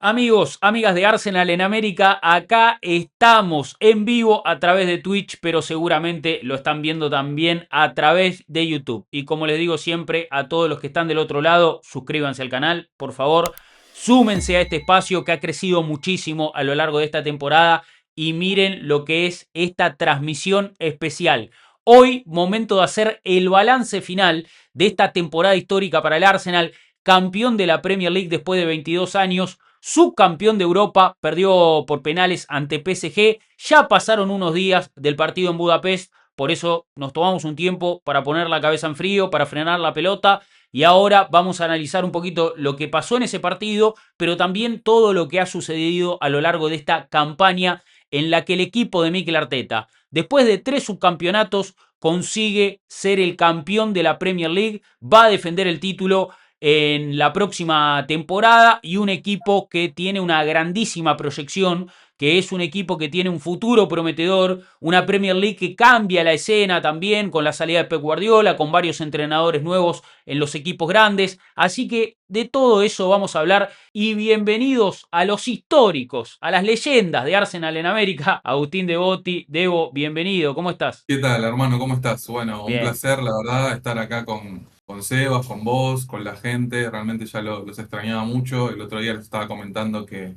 Amigos, amigas de Arsenal en América, acá estamos en vivo a través de Twitch, pero seguramente lo están viendo también a través de YouTube. Y como les digo siempre a todos los que están del otro lado, suscríbanse al canal, por favor, súmense a este espacio que ha crecido muchísimo a lo largo de esta temporada y miren lo que es esta transmisión especial. Hoy, momento de hacer el balance final de esta temporada histórica para el Arsenal, campeón de la Premier League después de 22 años, subcampeón de Europa, perdió por penales ante PSG. Ya pasaron unos días del partido en Budapest, por eso nos tomamos un tiempo para poner la cabeza en frío, para frenar la pelota. Y ahora vamos a analizar un poquito lo que pasó en ese partido, pero también todo lo que ha sucedido a lo largo de esta campaña en la que el equipo de Mikel Arteta, después de 3 subcampeonatos, consigue ser el campeón de la Premier League, va a defender el título en la próxima temporada y un equipo que tiene una grandísima proyección, que es un equipo que tiene un futuro prometedor, una Premier League que cambia la escena también con la salida de Pep Guardiola, con varios entrenadores nuevos en los equipos grandes. Así que de todo eso vamos a hablar y bienvenidos a los históricos, a las leyendas de Arsenal en América. Agustín Devotti, Debo, bienvenido, ¿cómo estás? ¿Qué tal, hermano? ¿Cómo estás? Bueno, un Bien. placer, la verdad, estar acá con Sebas, con vos, con la gente. Realmente ya los extrañaba mucho. El otro día les estaba comentando que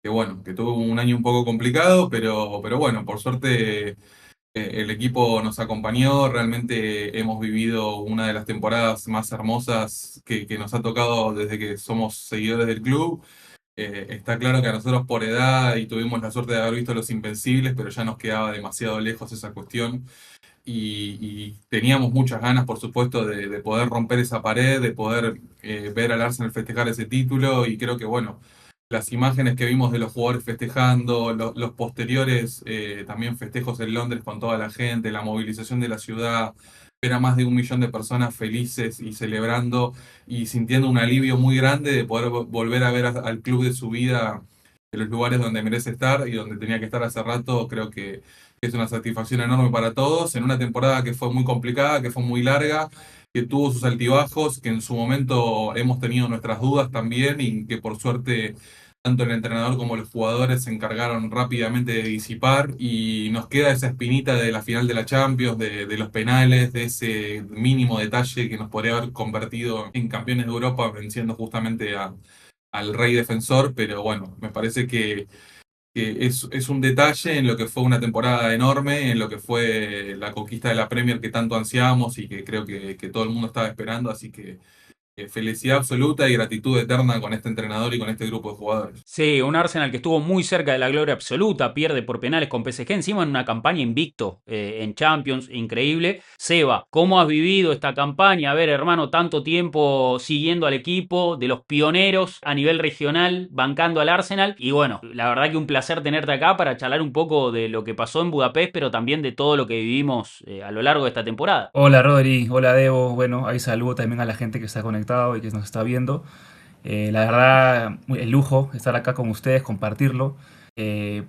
bueno, que tuvo un año un poco complicado, pero bueno, por suerte el equipo nos acompañó. Realmente hemos vivido una de las temporadas más hermosas que nos ha tocado desde que somos seguidores del club. Está claro que a nosotros por edad y tuvimos la suerte de haber visto Los Invencibles, pero ya nos quedaba demasiado lejos esa cuestión y teníamos muchas ganas, por supuesto, de poder romper esa pared, de poder ver al Arsenal festejar ese título y creo que, bueno, las imágenes que vimos de los jugadores festejando, los posteriores también festejos en Londres con toda la gente, la movilización de la ciudad, ver a más de 1 millón de personas felices y celebrando y sintiendo un alivio muy grande de poder volver a ver al club de su vida en los lugares donde merece estar y donde tenía que estar hace rato, creo que es una satisfacción enorme para todos en una temporada que fue muy complicada, que fue muy larga, que tuvo sus altibajos, que en su momento hemos tenido nuestras dudas también y que por suerte tanto el entrenador como los jugadores se encargaron rápidamente de disipar y nos queda esa espinita de la final de la Champions, de los penales, de ese mínimo detalle que nos podría haber convertido en campeones de Europa venciendo justamente al rey defensor, pero bueno, me parece que es un detalle en lo que fue una temporada enorme, en lo que fue la conquista de la Premier que tanto ansiábamos y que creo que todo el mundo estaba esperando, así que felicidad absoluta y gratitud eterna con este entrenador y con este grupo de jugadores. Sí, un Arsenal que estuvo muy cerca de la gloria absoluta, pierde por penales con PSG, encima en una campaña invicto en Champions, increíble. Seba, ¿cómo has vivido esta campaña? A ver, hermano, tanto tiempo siguiendo al equipo, de los pioneros a nivel regional, bancando al Arsenal. Y bueno, la verdad que un placer tenerte acá para charlar un poco de lo que pasó en Budapest, pero también de todo lo que vivimos a lo largo de esta temporada. Hola Rodri, hola Debo. Bueno, ahí saludo también a la gente que está conectado y que nos está viendo. La verdad, el lujo estar acá con ustedes, compartirlo,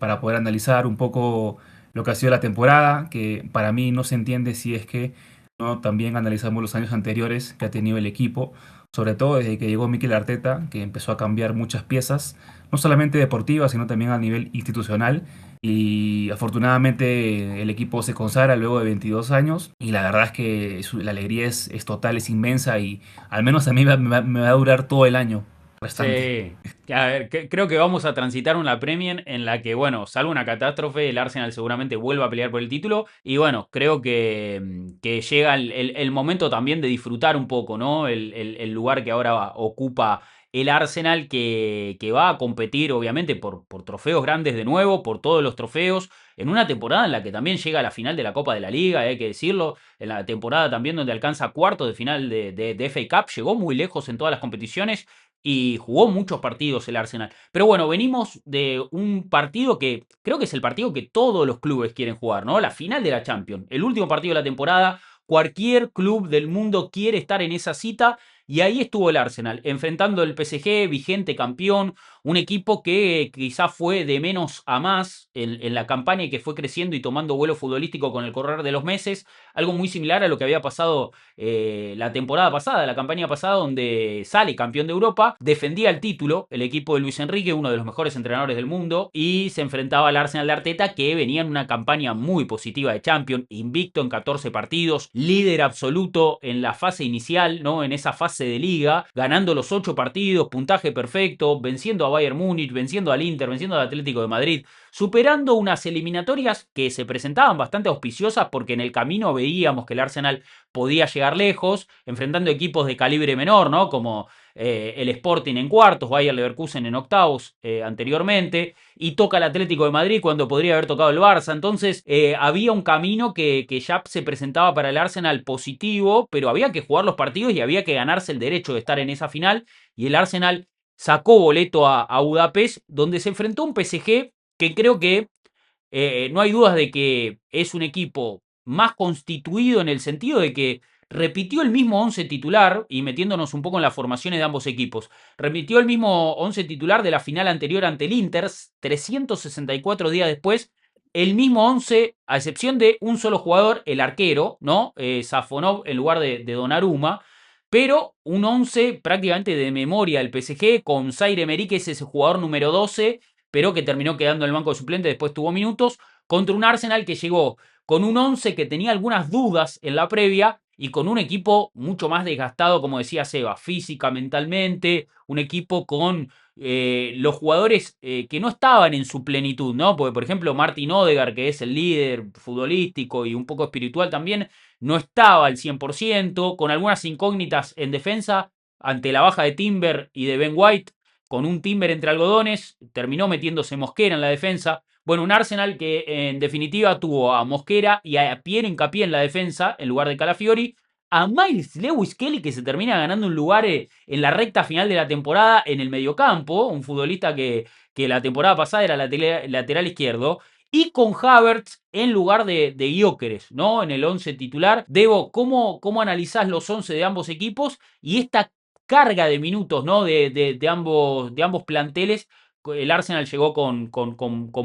para poder analizar un poco lo que ha sido la temporada, que para mí no se entiende si es que no también analizamos los años anteriores que ha tenido el equipo, sobre todo desde que llegó Mikel Arteta, que empezó a cambiar muchas piezas, no solamente deportivas, sino también a nivel institucional. Y afortunadamente el equipo se consagra luego de 22 años y la verdad es que la alegría es total, es inmensa y al menos a mí me va a durar todo el año restante. Sí, a ver, creo que vamos a transitar una Premier en la que, bueno, salvo una catástrofe, el Arsenal seguramente vuelva a pelear por el título. Y bueno, creo que llega el momento también de disfrutar un poco, ¿no? El lugar que ahora ocupa el Arsenal, que va a competir, obviamente, por trofeos grandes de nuevo, por todos los trofeos, en una temporada en la que también llega a la final de la Copa de la Liga, hay que decirlo. En la temporada también donde alcanza cuarto de final de FA Cup, llegó muy lejos en todas las competiciones y jugó muchos partidos el Arsenal. Pero bueno, venimos de un partido que creo que es el partido que todos los clubes quieren jugar, ¿no? La final de la Champions, el último partido de la temporada. Cualquier club del mundo quiere estar en esa cita y ahí estuvo el Arsenal, enfrentando el PSG, vigente campeón, un equipo que quizás fue de menos a más en la campaña y que fue creciendo y tomando vuelo futbolístico con el correr de los meses, algo muy similar a lo que había pasado la temporada pasada, la campaña pasada, donde sale campeón de Europa, defendía el título, el equipo de Luis Enrique, uno de los mejores entrenadores del mundo, y se enfrentaba al Arsenal de Arteta, que venía en una campaña muy positiva de Champions, invicto en 14 partidos, líder absoluto en la fase inicial, ¿no? En esa fase de liga, ganando los 8 partidos, puntaje perfecto, venciendo a Bayern Múnich, venciendo al Inter, venciendo al Atlético de Madrid, superando unas eliminatorias que se presentaban bastante auspiciosas porque en el camino veíamos que el Arsenal podía llegar lejos, enfrentando equipos de calibre menor, ¿no? Como el Sporting en cuartos, Bayer Leverkusen en octavos anteriormente, y toca el Atlético de Madrid cuando podría haber tocado el Barça. Entonces había un camino que ya se presentaba para el Arsenal positivo, pero había que jugar los partidos y había que ganarse el derecho de estar en esa final, y el Arsenal sacó boleto a Budapest, donde se enfrentó a un PSG que creo que no hay dudas de que es un equipo más constituido en el sentido de que repitió el mismo 11 titular, y metiéndonos un poco en las formaciones de ambos equipos, repitió el mismo 11 titular de la final anterior ante el Inter, 364 días después, el mismo 11, a excepción de un solo jugador, el arquero, ¿no? Safonov en lugar de Donnarumma, pero un 11 prácticamente de memoria del PSG, con Zaire Emery, que es ese jugador número 12, pero que terminó quedando en el banco de suplentes, después tuvo minutos, contra un Arsenal que llegó con un 11 que tenía algunas dudas en la previa y con un equipo mucho más desgastado, como decía Seba, física, mentalmente, un equipo con los jugadores que no estaban en su plenitud, ¿no? Porque, por ejemplo, Martin Odegaard, que es el líder futbolístico y un poco espiritual también, no estaba al 100%, con algunas incógnitas en defensa ante la baja de Timber y de Ben White, con un Timber entre algodones, terminó metiéndose Mosquera en la defensa. Bueno, un Arsenal que en definitiva tuvo a Mosquera y a Pierre Hincapié en la defensa, en lugar de Calafiori, a Miles Lewis Kelly, que se termina ganando un lugar en la recta final de la temporada en el mediocampo, un futbolista que la temporada pasada era lateral izquierdo, y con Havertz en lugar de Gyökeres, ¿no? En el 11 titular. Debo, ¿cómo analizás los 11 de ambos equipos y esta carga de minutos, ¿no? De ambos planteles? El Arsenal llegó con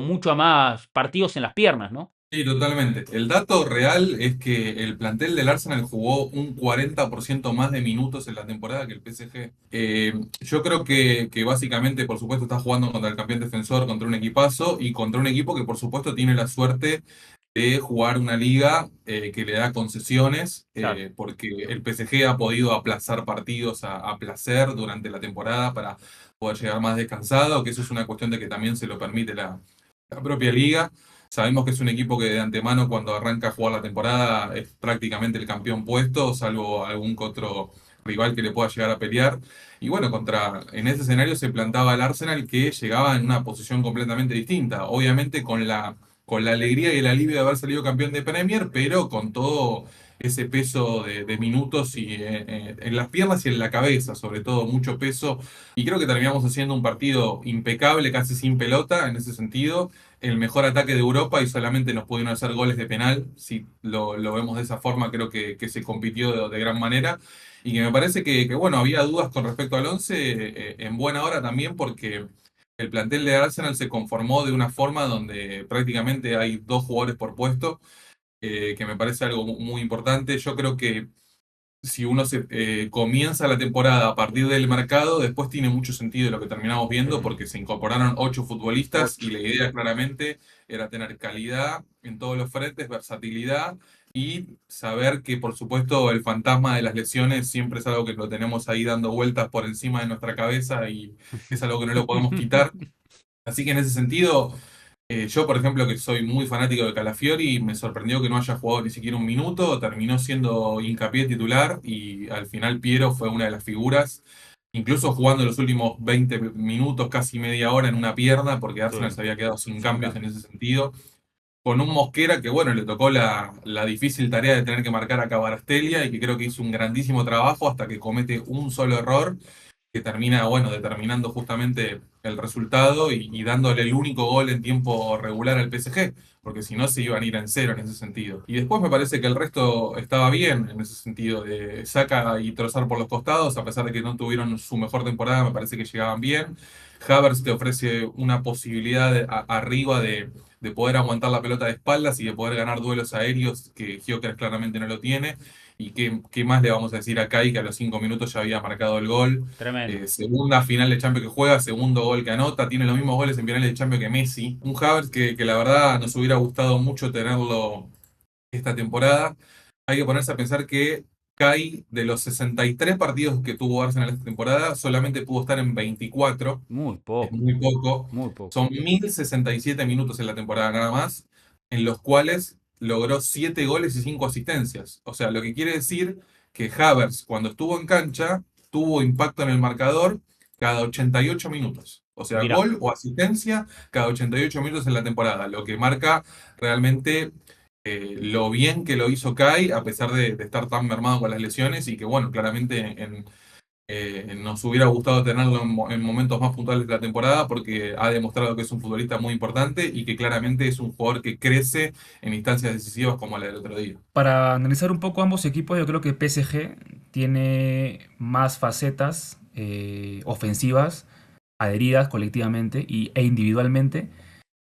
mucho más partidos en las piernas, ¿no? Sí, totalmente. El dato real es que el plantel del Arsenal jugó un 40% más de minutos en la temporada que el PSG. Yo creo que básicamente, por supuesto, está jugando contra el campeón defensor, contra un equipazo y contra un equipo que, por supuesto, tiene la suerte de jugar una liga que le da concesiones, Claro. porque el PSG ha podido aplazar partidos a placer durante la temporada para poder llegar más descansado, que eso es una cuestión de que también se lo permite la propia liga. Sabemos que es un equipo que de antemano cuando arranca a jugar la temporada es prácticamente el campeón puesto, salvo algún que otro rival que le pueda llegar a pelear. Y bueno, en ese escenario se plantaba el Arsenal que llegaba en una posición completamente distinta. Obviamente con la alegría y el alivio de haber salido campeón de Premier, pero con todo ese peso de minutos y en las piernas y en la cabeza, sobre todo mucho peso. Y creo que terminamos haciendo un partido impecable, casi sin pelota en ese sentido, el mejor ataque de Europa y solamente nos pudieron hacer goles de penal. Si lo vemos de esa forma, creo que se compitió de gran manera. Y que me parece bueno, había dudas con respecto al 11 en buena hora también, porque el plantel de Arsenal se conformó de una forma donde prácticamente hay dos jugadores por puesto, que me parece algo muy importante. Yo creo que si uno comienza la temporada a partir del mercado, después tiene mucho sentido lo que terminamos viendo porque se incorporaron 8 futbolistas y la idea claramente era tener calidad en todos los frentes, versatilidad y saber que por supuesto el fantasma de las lesiones siempre es algo que lo tenemos ahí dando vueltas por encima de nuestra cabeza y es algo que no lo podemos quitar. Así que en ese sentido... Yo, por ejemplo, que soy muy fanático de Calafiori, me sorprendió que no haya jugado ni siquiera un minuto, terminó siendo Hincapié titular y al final Piero fue una de las figuras, incluso jugando los últimos 20 minutos, casi media hora en una pierna, porque Sí, Arsenal se había quedado sin sin cambios en cambio. ese sentido, con un Mosquera que, bueno, le tocó la difícil tarea de tener que marcar a Kvaratskhelia y que creo que hizo un grandísimo trabajo hasta que comete un solo error que termina, bueno, determinando justamente el resultado y dándole el único gol en tiempo regular al PSG, porque si no se iban a ir en cero en ese sentido. Y después me parece que el resto estaba bien en ese sentido, de saca y trozar por los costados, a pesar de que no tuvieron su mejor temporada, me parece que llegaban bien. Havertz te ofrece una posibilidad arriba de poder aguantar la pelota de espaldas y de poder ganar duelos aéreos que Gyökeres claramente no lo tiene. ¿Y qué más le vamos a decir a Kai, que a los 5 minutos ya había marcado el gol? Tremendo. Segunda final de Champions que juega, segundo gol que anota, tiene los mismos goles en finales de Champions que Messi. Un Havertz que la verdad nos hubiera gustado mucho tenerlo esta temporada. Hay que ponerse a pensar que Kai, de los 63 partidos que tuvo Arsenal esta temporada, solamente pudo estar en 24, Muy es poco, muy poco. muy poco. Son 1067 minutos en la temporada nada más, en los cuales logró 7 goles y 5 asistencias. O sea, lo que quiere decir que Havertz, cuando estuvo en cancha, tuvo impacto en el marcador cada 88 minutos. O sea, Mira, gol o asistencia cada 88 minutos en la temporada, lo que marca realmente lo bien que lo hizo Kai, a pesar de estar tan mermado con las lesiones y que, bueno, claramente nos hubiera gustado tenerlo en momentos más puntuales de la temporada porque ha demostrado que es un futbolista muy importante y que claramente es un jugador que crece en instancias decisivas como la del otro día. Para analizar un poco ambos equipos, yo creo que PSG tiene más facetas ofensivas adheridas colectivamente e individualmente.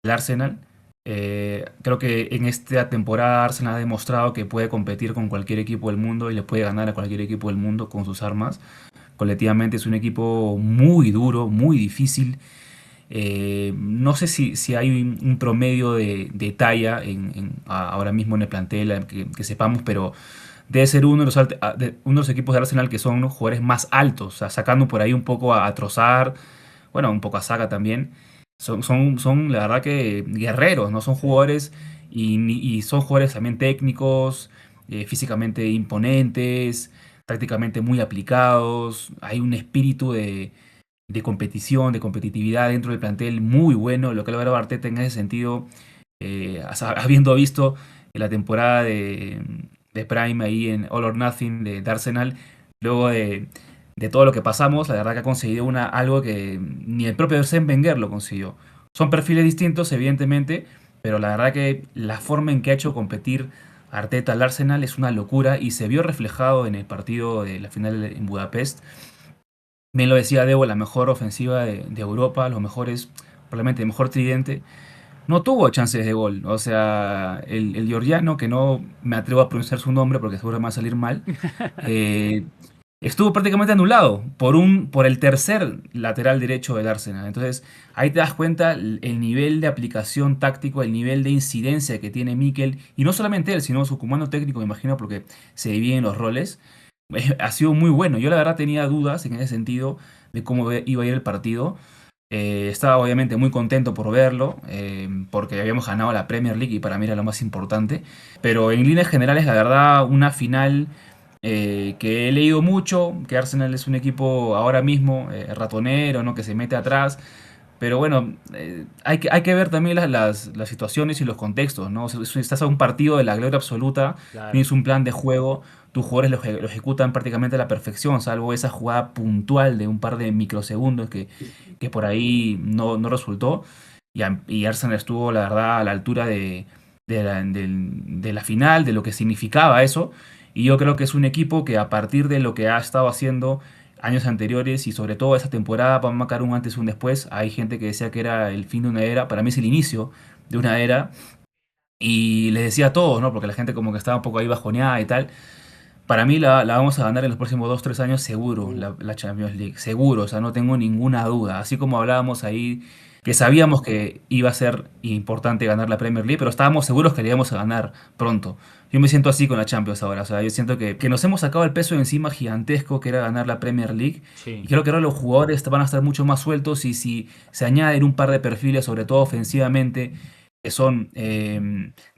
El Arsenal, creo que en esta temporada Arsenal ha demostrado que puede competir con cualquier equipo del mundo y le puede ganar a cualquier equipo del mundo con sus armas. Colectivamente es un equipo muy duro, muy difícil. No sé si hay un promedio de talla ahora mismo en el plantel que sepamos, pero debe ser uno de los equipos de Arsenal que son los jugadores más altos, o sea, sacando por ahí un poco a Trossard, bueno, un poco a Saka también. Son la verdad que guerreros, ¿no? Son jugadores y son jugadores también técnicos, físicamente imponentes, tácticamente muy aplicados. Hay un espíritu de competición, de competitividad dentro del plantel muy bueno. Lo que logra Arteta en ese sentido, habiendo visto la temporada de Prime ahí en All or Nothing de Arsenal, luego de todo lo que pasamos, la verdad que ha conseguido algo que ni el propio Arsène Wenger lo consiguió. Son perfiles distintos, evidentemente, pero la verdad que la forma en que ha hecho competir Arteta al Arsenal es una locura y se vio reflejado en el partido de la final en Budapest. Bien lo decía Debo, la mejor ofensiva de Europa, los mejores, probablemente el mejor tridente. No tuvo chances de gol. O sea, el georgiano, que no me atrevo a pronunciar su nombre porque seguro me va a salir mal, eh, estuvo prácticamente anulado por el tercer lateral derecho del Arsenal. Entonces, ahí te das cuenta el nivel de aplicación táctico, el nivel de incidencia que tiene Mikel, y no solamente él, sino su comando técnico, me imagino, porque se dividen los roles. Ha sido muy bueno. Yo la verdad tenía dudas en ese sentido de cómo iba a ir el partido. Estaba obviamente muy contento por verlo, porque habíamos ganado la Premier League y para mí era lo más importante. Pero en líneas generales, la verdad, una final que he leído mucho, que Arsenal es un equipo ahora mismo ratonero, ¿no? Que se mete atrás. Pero bueno, hay que ver también las situaciones y los contextos, ¿no? O sea, si estás a un partido de la gloria absoluta, claro. tienes un plan de juego, tus jugadores lo ejecutan prácticamente a la perfección, salvo esa jugada puntual de un par de microsegundos que por ahí no resultó. Y Arsenal estuvo, la verdad, a la altura de la final, de lo que significaba eso. Y yo creo que es un equipo que a partir de lo que ha estado haciendo años anteriores y sobre todo esa temporada va a marcar un antes y un después. Hay gente que decía que era el fin de una era, para mí es el inicio de una era. Y les decía a todos, ¿no? Porque la gente como que estaba un poco ahí bajoneada y tal. Para mí la vamos a ganar en los próximos 2 3 años seguro, Uh, la Champions League, seguro, o sea, no tengo ninguna duda. Así como hablábamos ahí, que sabíamos que iba a ser importante ganar la Premier League, pero estábamos seguros que la íbamos a ganar pronto. Yo me siento así con la Champions ahora, o sea, yo siento que nos hemos sacado el peso de encima gigantesco que era ganar la Premier League, y sí. creo que ahora los jugadores van a estar mucho más sueltos y si se añaden un par de perfiles, sobre todo ofensivamente, que son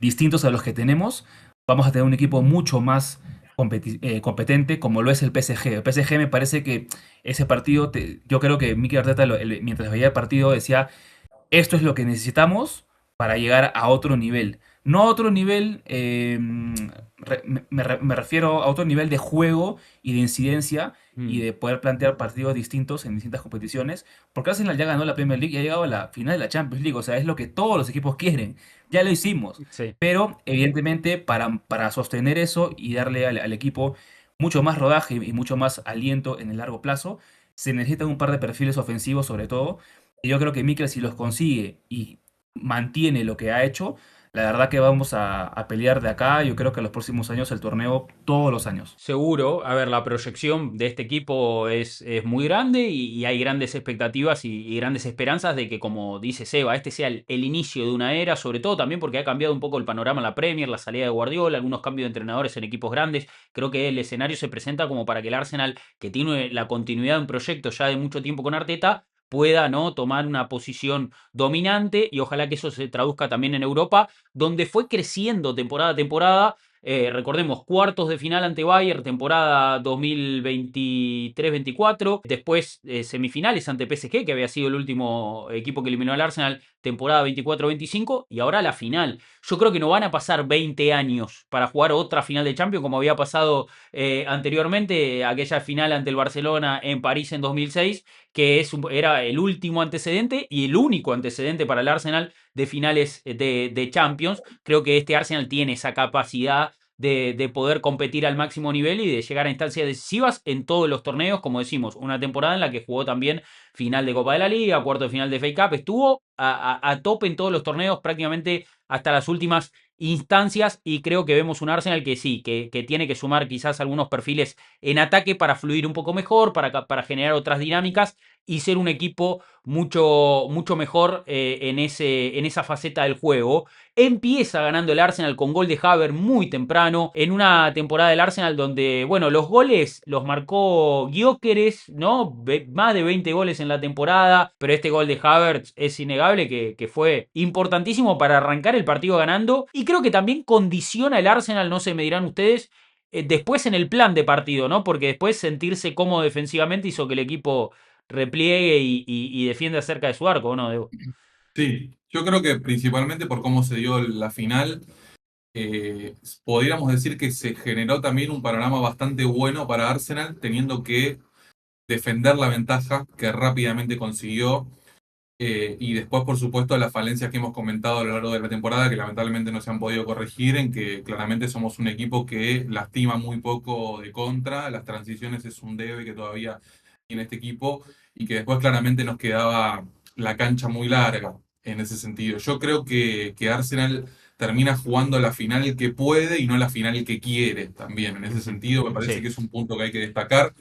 distintos a los que tenemos, vamos a tener un equipo mucho más competente como lo es el PSG. El PSG me parece que ese partido, yo creo que Mikel Arteta mientras veía el partido decía, esto es lo que necesitamos para llegar a otro nivel. No a otro nivel, me refiero a otro nivel de juego y de incidencia y Mm, de poder plantear partidos distintos en distintas competiciones, porque Arsenal ya ganó la Premier League y ha llegado a la final de la Champions League, o sea, es lo que todos los equipos quieren, ya lo hicimos, sí. pero evidentemente para sostener eso y darle al equipo mucho más rodaje y mucho más aliento en el largo plazo, se necesitan un par de perfiles ofensivos sobre todo, y yo creo que Mikel si los consigue y mantiene lo que ha hecho, la verdad que vamos a pelear de acá, yo creo que en los próximos años el torneo todos los años. Seguro, a ver, la proyección de este equipo es muy grande y hay grandes expectativas y grandes esperanzas de que, como dice Seba, este sea el inicio de una era, sobre todo también porque ha cambiado un poco el panorama en la Premier, la salida de Guardiola, algunos cambios de entrenadores en equipos grandes. Creo que el escenario se presenta como para que el Arsenal, que tiene la continuidad de un proyecto ya de mucho tiempo con Arteta, pueda, ¿no?, tomar una posición dominante y ojalá que eso se traduzca también en Europa, donde fue creciendo temporada a temporada. Recordemos, cuartos de final ante Bayern, temporada 2023-24. Después semifinales ante PSG, que había sido el último equipo que eliminó al Arsenal, temporada 24-25. Y ahora la final. Yo creo que no van a pasar 20 años para jugar otra final de Champions, como había pasado anteriormente, aquella final ante el Barcelona en París en 2006, que era el último antecedente y el único antecedente para el Arsenal de finales de Champions. Creo que este Arsenal tiene esa capacidad de poder competir al máximo nivel y de llegar a instancias decisivas en todos los torneos, como decimos, una temporada en la que jugó también final de Copa de la Liga, cuarto de final de FA Cup, estuvo a tope en todos los torneos prácticamente hasta las últimas instancias y creo que vemos un Arsenal que sí, que tiene que sumar quizás algunos perfiles en ataque para fluir un poco mejor, para generar otras dinámicas y ser un equipo mucho mejor en esa faceta del juego. Empieza ganando el Arsenal con gol de Havertz muy temprano, en una temporada del Arsenal donde, bueno, los goles los marcó Gyökeres, ¿no? Más de 20 goles en la temporada, pero este gol de Havertz es innegable que fue importantísimo para arrancar el partido ganando y creo que también condiciona el Arsenal, no sé, me dirán ustedes, después en el plan de partido, ¿no? Porque después sentirse cómodo defensivamente hizo que el equipo repliegue y defienda cerca de su arco, ¿no? Debo. Sí, yo creo que principalmente por cómo se dio la final, podríamos decir que se generó también un panorama bastante bueno para Arsenal, teniendo que defender la ventaja que rápidamente consiguió. Y después, por supuesto, las falencias que hemos comentado a lo largo de la temporada, que lamentablemente no se han podido corregir, en que claramente somos un equipo que lastima muy poco de contra, las transiciones es un debe que todavía tiene este equipo, y que después claramente nos quedaba la cancha muy larga en ese sentido. Yo creo que Arsenal termina jugando la final que puede y no la final que quiere también. En ese Ujú. sentido, me parece Sí, que es un punto que hay que destacar.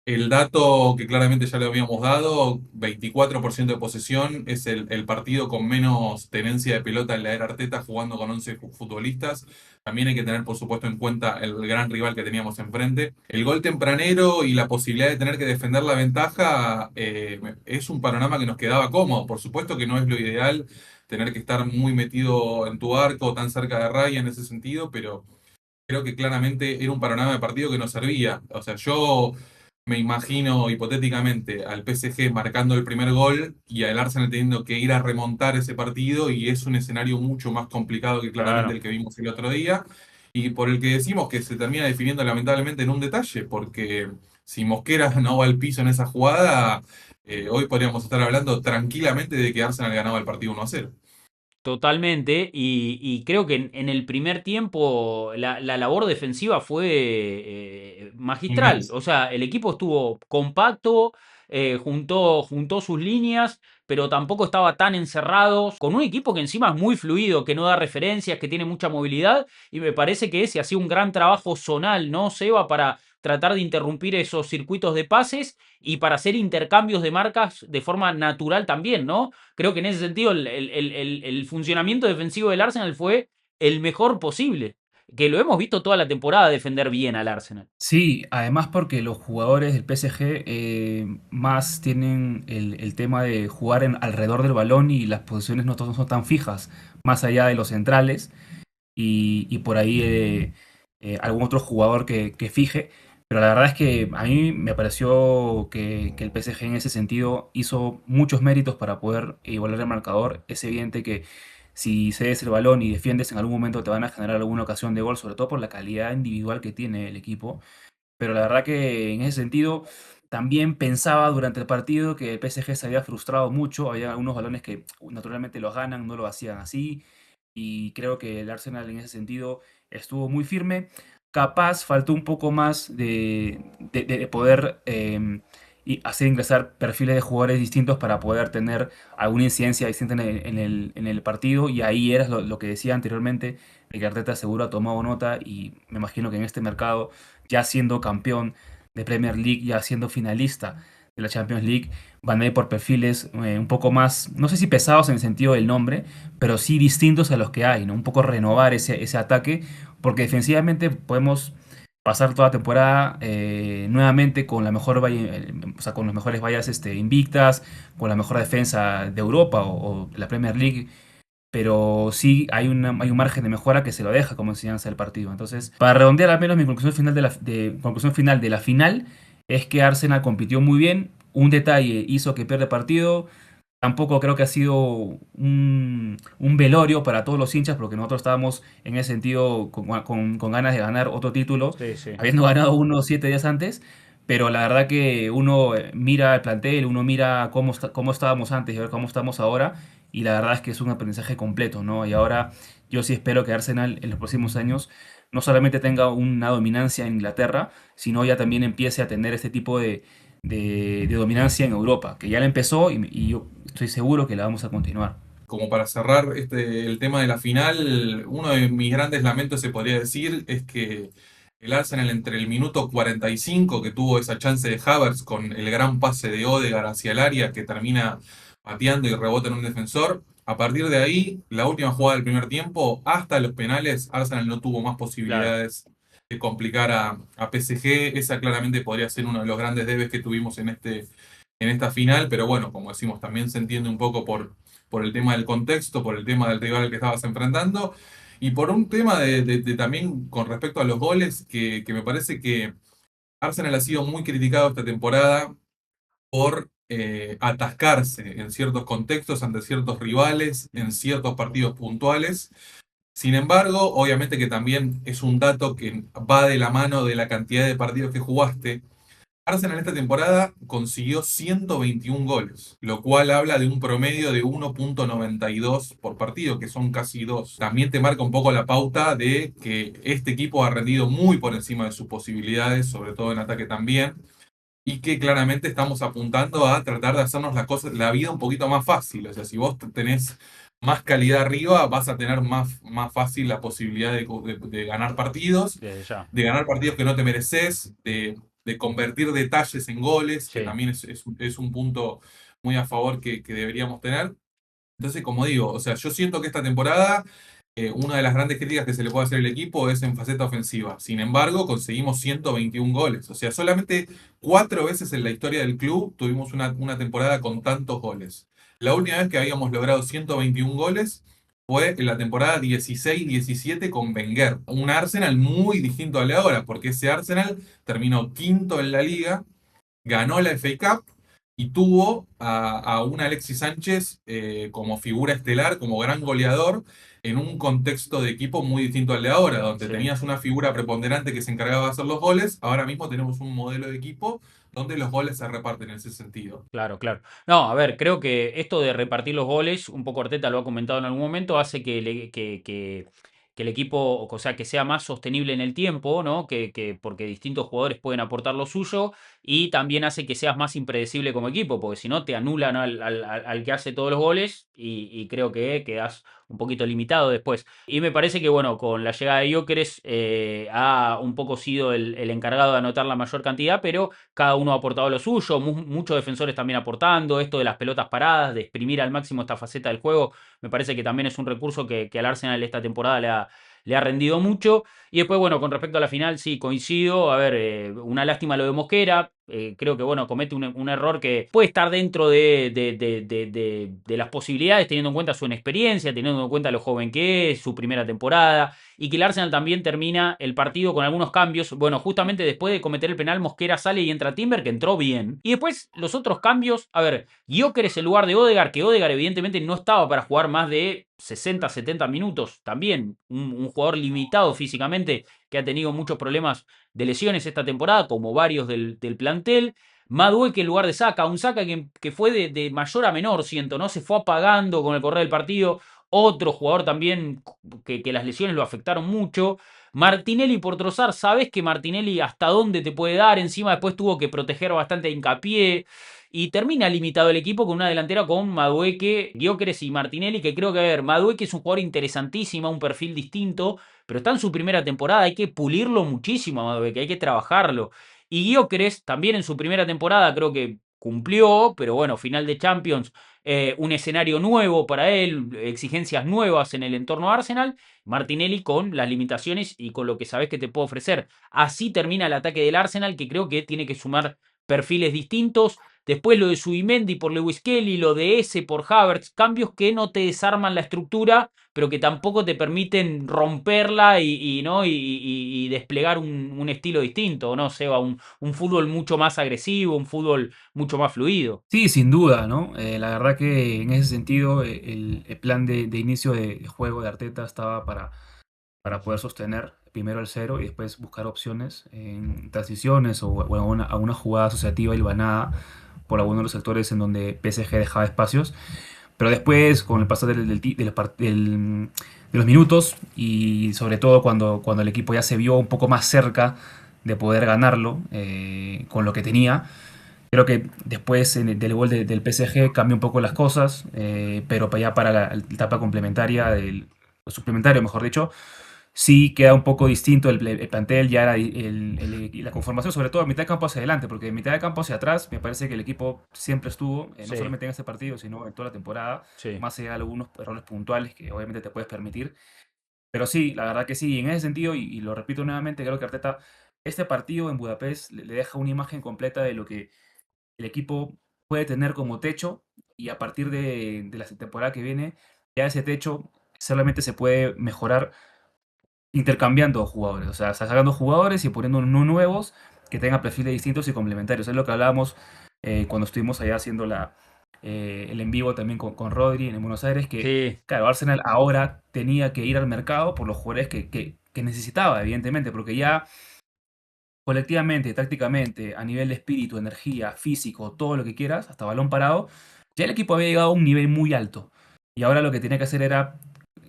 El dato que claramente ya le habíamos dado, 24% de posesión, es el partido con menos tenencia de pelota en la era Arteta, jugando con 11 futbolistas. También hay que tener, por supuesto, en cuenta el gran rival que teníamos enfrente. El gol tempranero y la posibilidad de tener que defender la ventaja es un panorama que nos quedaba cómodo. Por supuesto que no es lo ideal tener que estar muy metido en tu arco, tan cerca de raya en ese sentido, pero creo que claramente era un panorama de partido que nos servía. O sea, yo me imagino hipotéticamente al PSG marcando el primer gol y al Arsenal teniendo que ir a remontar ese partido y es un escenario mucho más complicado que claramente claro. el que vimos el otro día y por el que decimos que se termina definiendo lamentablemente en un detalle, porque si Mosquera no va al piso en esa jugada, hoy podríamos estar hablando tranquilamente de que Arsenal ganaba el partido 1-0. Totalmente, y creo que en el primer tiempo la labor defensiva fue magistral. Inmenso. O sea, el equipo estuvo compacto, juntó sus líneas, pero tampoco estaba tan encerrado, con un equipo que encima es muy fluido, que no da referencias, que tiene mucha movilidad, y me parece que se hacía un gran trabajo zonal, ¿no, Seba? Para tratar de interrumpir esos circuitos de pases y para hacer intercambios de marcas de forma natural también, ¿no? Creo que en ese sentido el funcionamiento defensivo del Arsenal fue el mejor posible. Que lo hemos visto toda la temporada defender bien al Arsenal. Sí, además porque los jugadores del PSG más tienen el tema de jugar alrededor del balón y las posiciones no son tan fijas, más allá de los centrales y por ahí algún otro jugador que fije. Pero la verdad es que a mí me pareció que el PSG en ese sentido hizo muchos méritos para poder igualar el marcador. Es evidente que si cedes el balón y defiendes en algún momento te van a generar alguna ocasión de gol, sobre todo por la calidad individual que tiene el equipo. pero la verdad que en ese sentido también pensaba durante el partido que el PSG se había frustrado mucho, había algunos balones que naturalmente los ganan, no lo hacían así, y creo que el Arsenal en ese sentido estuvo muy firme. Capaz faltó un poco más de poder y hacer ingresar perfiles de jugadores distintos para poder tener alguna incidencia distinta en el partido. Y ahí era lo que decía anteriormente, de que Arteta seguro ha tomado nota y me imagino que en este mercado, ya siendo campeón de Premier League, ya siendo finalista de la Champions League, van a ir por perfiles un poco más, no sé si pesados en el sentido del nombre, pero sí distintos a los que hay, ¿no? Un poco renovar ese ataque, porque defensivamente podemos pasar toda la temporada nuevamente con la mejor o sea, con las mejores vallas invictas, con la mejor defensa de Europa o de la Premier League, pero sí hay un margen de mejora que se lo deja como enseñanza del partido. Entonces, para redondear al menos mi conclusión final conclusión final de la final, es que Arsenal compitió muy bien, un detalle hizo que pierda el partido. Tampoco creo que ha sido un velorio para todos los hinchas, porque nosotros estábamos en ese sentido con ganas de ganar otro título, Sí, sí. habiendo ganado uno 7 días antes. Pero la verdad que uno mira el plantel, uno mira cómo estábamos antes y a ver cómo estamos ahora. Y la verdad es que es un aprendizaje completo, ¿no? Y ahora yo sí espero que Arsenal en los próximos años no solamente tenga una dominancia en Inglaterra, sino ya también empiece a tener este tipo de dominancia en Europa, que ya la empezó y yo estoy seguro que la vamos a continuar. Como para cerrar el tema de la final, uno de mis grandes lamentos, se podría decir, es que el Arsenal entre el minuto 45, que tuvo esa chance de Havertz con el gran pase de Odegaard hacia el área, que termina pateando y rebota en un defensor, a partir de ahí, la última jugada del primer tiempo, hasta los penales, Arsenal no tuvo más Claro. posibilidades de complicar a PSG. Esa claramente podría ser uno de los grandes debes que tuvimos en esta final, pero bueno, como decimos, también se entiende un poco por el tema del contexto, por el tema del rival al que estabas enfrentando, y por un tema de también con respecto a los goles, que me parece que Arsenal ha sido muy criticado esta temporada por atascarse en ciertos contextos ante ciertos rivales, en ciertos partidos puntuales. Sin embargo, obviamente que también es un dato que va de la mano de la cantidad de partidos que jugaste. Arsenal esta temporada consiguió 121 goles, lo cual habla de un promedio de 1,92 por partido, que son casi dos. También te marca un poco la pauta de que este equipo ha rendido muy por encima de sus posibilidades, sobre todo en ataque también, y que claramente estamos apuntando a tratar de hacernos la vida un poquito más fácil. O sea, si vos tenés más calidad arriba, vas a tener más fácil la posibilidad de ganar partidos, Desde ya. de ganar partidos que no te mereces, de convertir detalles en goles, que Sí. también es un punto muy a favor que deberíamos tener. Entonces, como digo, o sea, yo siento que esta temporada una de las grandes críticas que se le puede hacer al equipo es en faceta ofensiva. Sin embargo, conseguimos 121 goles. O sea, solamente 4 veces en la historia del club tuvimos una temporada con tantos goles. La última vez que habíamos logrado 121 goles fue en la temporada 16-17 con Wenger. Un Arsenal muy distinto al de ahora, porque ese Arsenal terminó quinto en la liga, ganó la FA Cup y tuvo a un Alexis Sánchez como figura estelar, como gran goleador, en un contexto de equipo muy distinto al de ahora, donde Sí. tenías una figura preponderante que se encargaba de hacer los goles. Ahora mismo tenemos un modelo de equipo donde los goles se reparten en ese sentido. Claro, claro. No, a ver, creo que esto de repartir los goles, un poco Arteta lo ha comentado en algún momento, hace que el equipo, o sea, que sea más sostenible en el tiempo, ¿no? Porque distintos jugadores pueden aportar lo suyo y también hace que seas más impredecible como equipo, porque si no te anulan al que hace todos los goles y creo que quedas un poquito limitado después. Y me parece que, bueno, con la llegada de Gyökeres ha un poco sido el encargado de anotar la mayor cantidad, pero cada uno ha aportado lo suyo, muchos defensores también aportando, esto de las pelotas paradas, de exprimir al máximo esta faceta del juego, me parece que también es un recurso que al Arsenal esta temporada le ha rendido mucho. Y después, bueno, con respecto a la final, sí, coincido. A ver, una lástima lo de Mosquera. Creo que, bueno, comete un error que puede estar dentro de las posibilidades, teniendo en cuenta su inexperiencia, teniendo en cuenta lo joven que es, su primera temporada. Y que el Arsenal también termina el partido con algunos cambios. Bueno, justamente después de cometer el penal, Mosquera sale y entra Timber, que entró bien. Y después, los otros cambios, a ver, Gyökeres en lugar de Odegaard, que Odegaard evidentemente no estaba para jugar más de 60, 70 minutos, también un jugador limitado físicamente que ha tenido muchos problemas de lesiones esta temporada, como varios del plantel. Madueque en lugar de Saka, un Saka que fue de mayor a menor, siento, ¿no? Se fue apagando con el correr del partido. Otro jugador también que las lesiones lo afectaron mucho. Martinelli por Trossard, sabes que Martinelli hasta dónde te puede dar, encima después tuvo que proteger bastante a Hincapié. Y termina limitado el equipo con una delantera con Madueque, Gyökeres y Martinelli, que creo que, a ver, Madueque es un jugador interesantísimo, un perfil distinto, pero está en su primera temporada, hay que pulirlo muchísimo a Madueque, hay que trabajarlo. Y Gyökeres también en su primera temporada creo que cumplió, pero bueno, final de Champions, un escenario nuevo para él, exigencias nuevas en el entorno Arsenal. Martinelli con las limitaciones y con lo que sabes que te puede ofrecer. Así termina el ataque del Arsenal, que creo que tiene que sumar perfiles distintos. Después lo de Subimendi por Lewis Kelly, lo de ese por Havertz, cambios que no te desarman la estructura, pero que tampoco te permiten romperla ¿no? y desplegar un estilo distinto, ¿no? Seba, un fútbol mucho más agresivo, un fútbol mucho más fluido. Sí, sin duda, ¿no? La verdad que en ese sentido el plan de inicio de juego de Arteta estaba para poder sostener primero el cero y después buscar opciones en transiciones o a una jugada asociativa hilvanada por algunos de los sectores en donde PSG dejaba espacios. Pero después, con el paso de los minutos y sobre todo cuando el equipo ya se vio un poco más cerca de poder ganarlo con lo que tenía, creo que después del gol del PSG cambia un poco las cosas, pero ya para la etapa complementaria, o suplementario mejor dicho, sí queda un poco distinto el plantel, ya era la conformación, sobre todo de mitad de campo hacia adelante, porque de mitad de campo hacia atrás me parece que el equipo siempre estuvo, no Sí, solamente en este partido, sino en toda la temporada, sí. más allá de algunos errores puntuales que obviamente te puedes permitir. Pero sí, la verdad que sí, en ese sentido, y lo repito nuevamente, creo que Arteta, este partido en Budapest le deja una imagen completa de lo que el equipo puede tener como techo y a partir de la temporada que viene, ya ese techo solamente se puede mejorar intercambiando jugadores, o sea, sacando jugadores y poniendo unos nuevos que tengan perfiles distintos y complementarios. Es lo que hablábamos cuando estuvimos allá haciendo el en vivo también con Rodri en Buenos Aires, que Sí, claro, Arsenal ahora tenía que ir al mercado por los jugadores que necesitaba, evidentemente, porque ya colectivamente, tácticamente, a nivel de espíritu, energía, físico, todo lo que quieras, hasta balón parado, ya el equipo había llegado a un nivel muy alto. Y ahora lo que tenía que hacer era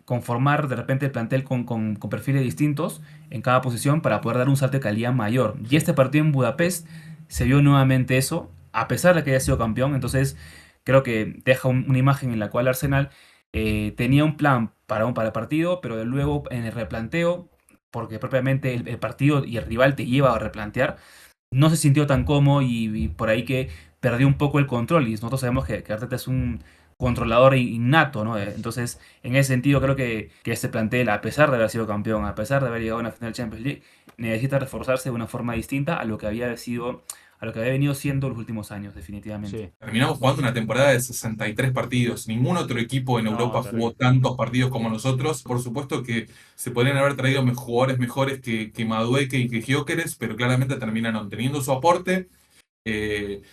conformar de repente el plantel con perfiles distintos en cada posición para poder dar un salto de calidad mayor. Y sí. este partido en Budapest se vio nuevamente eso, a pesar de que haya sido campeón. Entonces creo que deja una imagen en la cual Arsenal tenía un plan para el partido, pero luego en el replanteo, porque propiamente el partido y el rival te lleva a replantear, no se sintió tan cómodo y por ahí que perdió un poco el control. Y nosotros sabemos que Arteta es un controlador innato, ¿no? Entonces, en ese sentido, creo que este plantel, a pesar de haber sido campeón, a pesar de haber llegado a una final de Champions League, necesita reforzarse de una forma distinta a lo que había sido, a lo que había venido siendo los últimos años, definitivamente. Sí. Terminamos jugando una temporada de 63 partidos. Ningún otro equipo en No, Europa jugó terrible. tantos partidos como nosotros. Por supuesto que se podrían haber traído jugadores mejores que Madueque y que Gyökeres, pero claramente terminaron teniendo su aporte. Eh,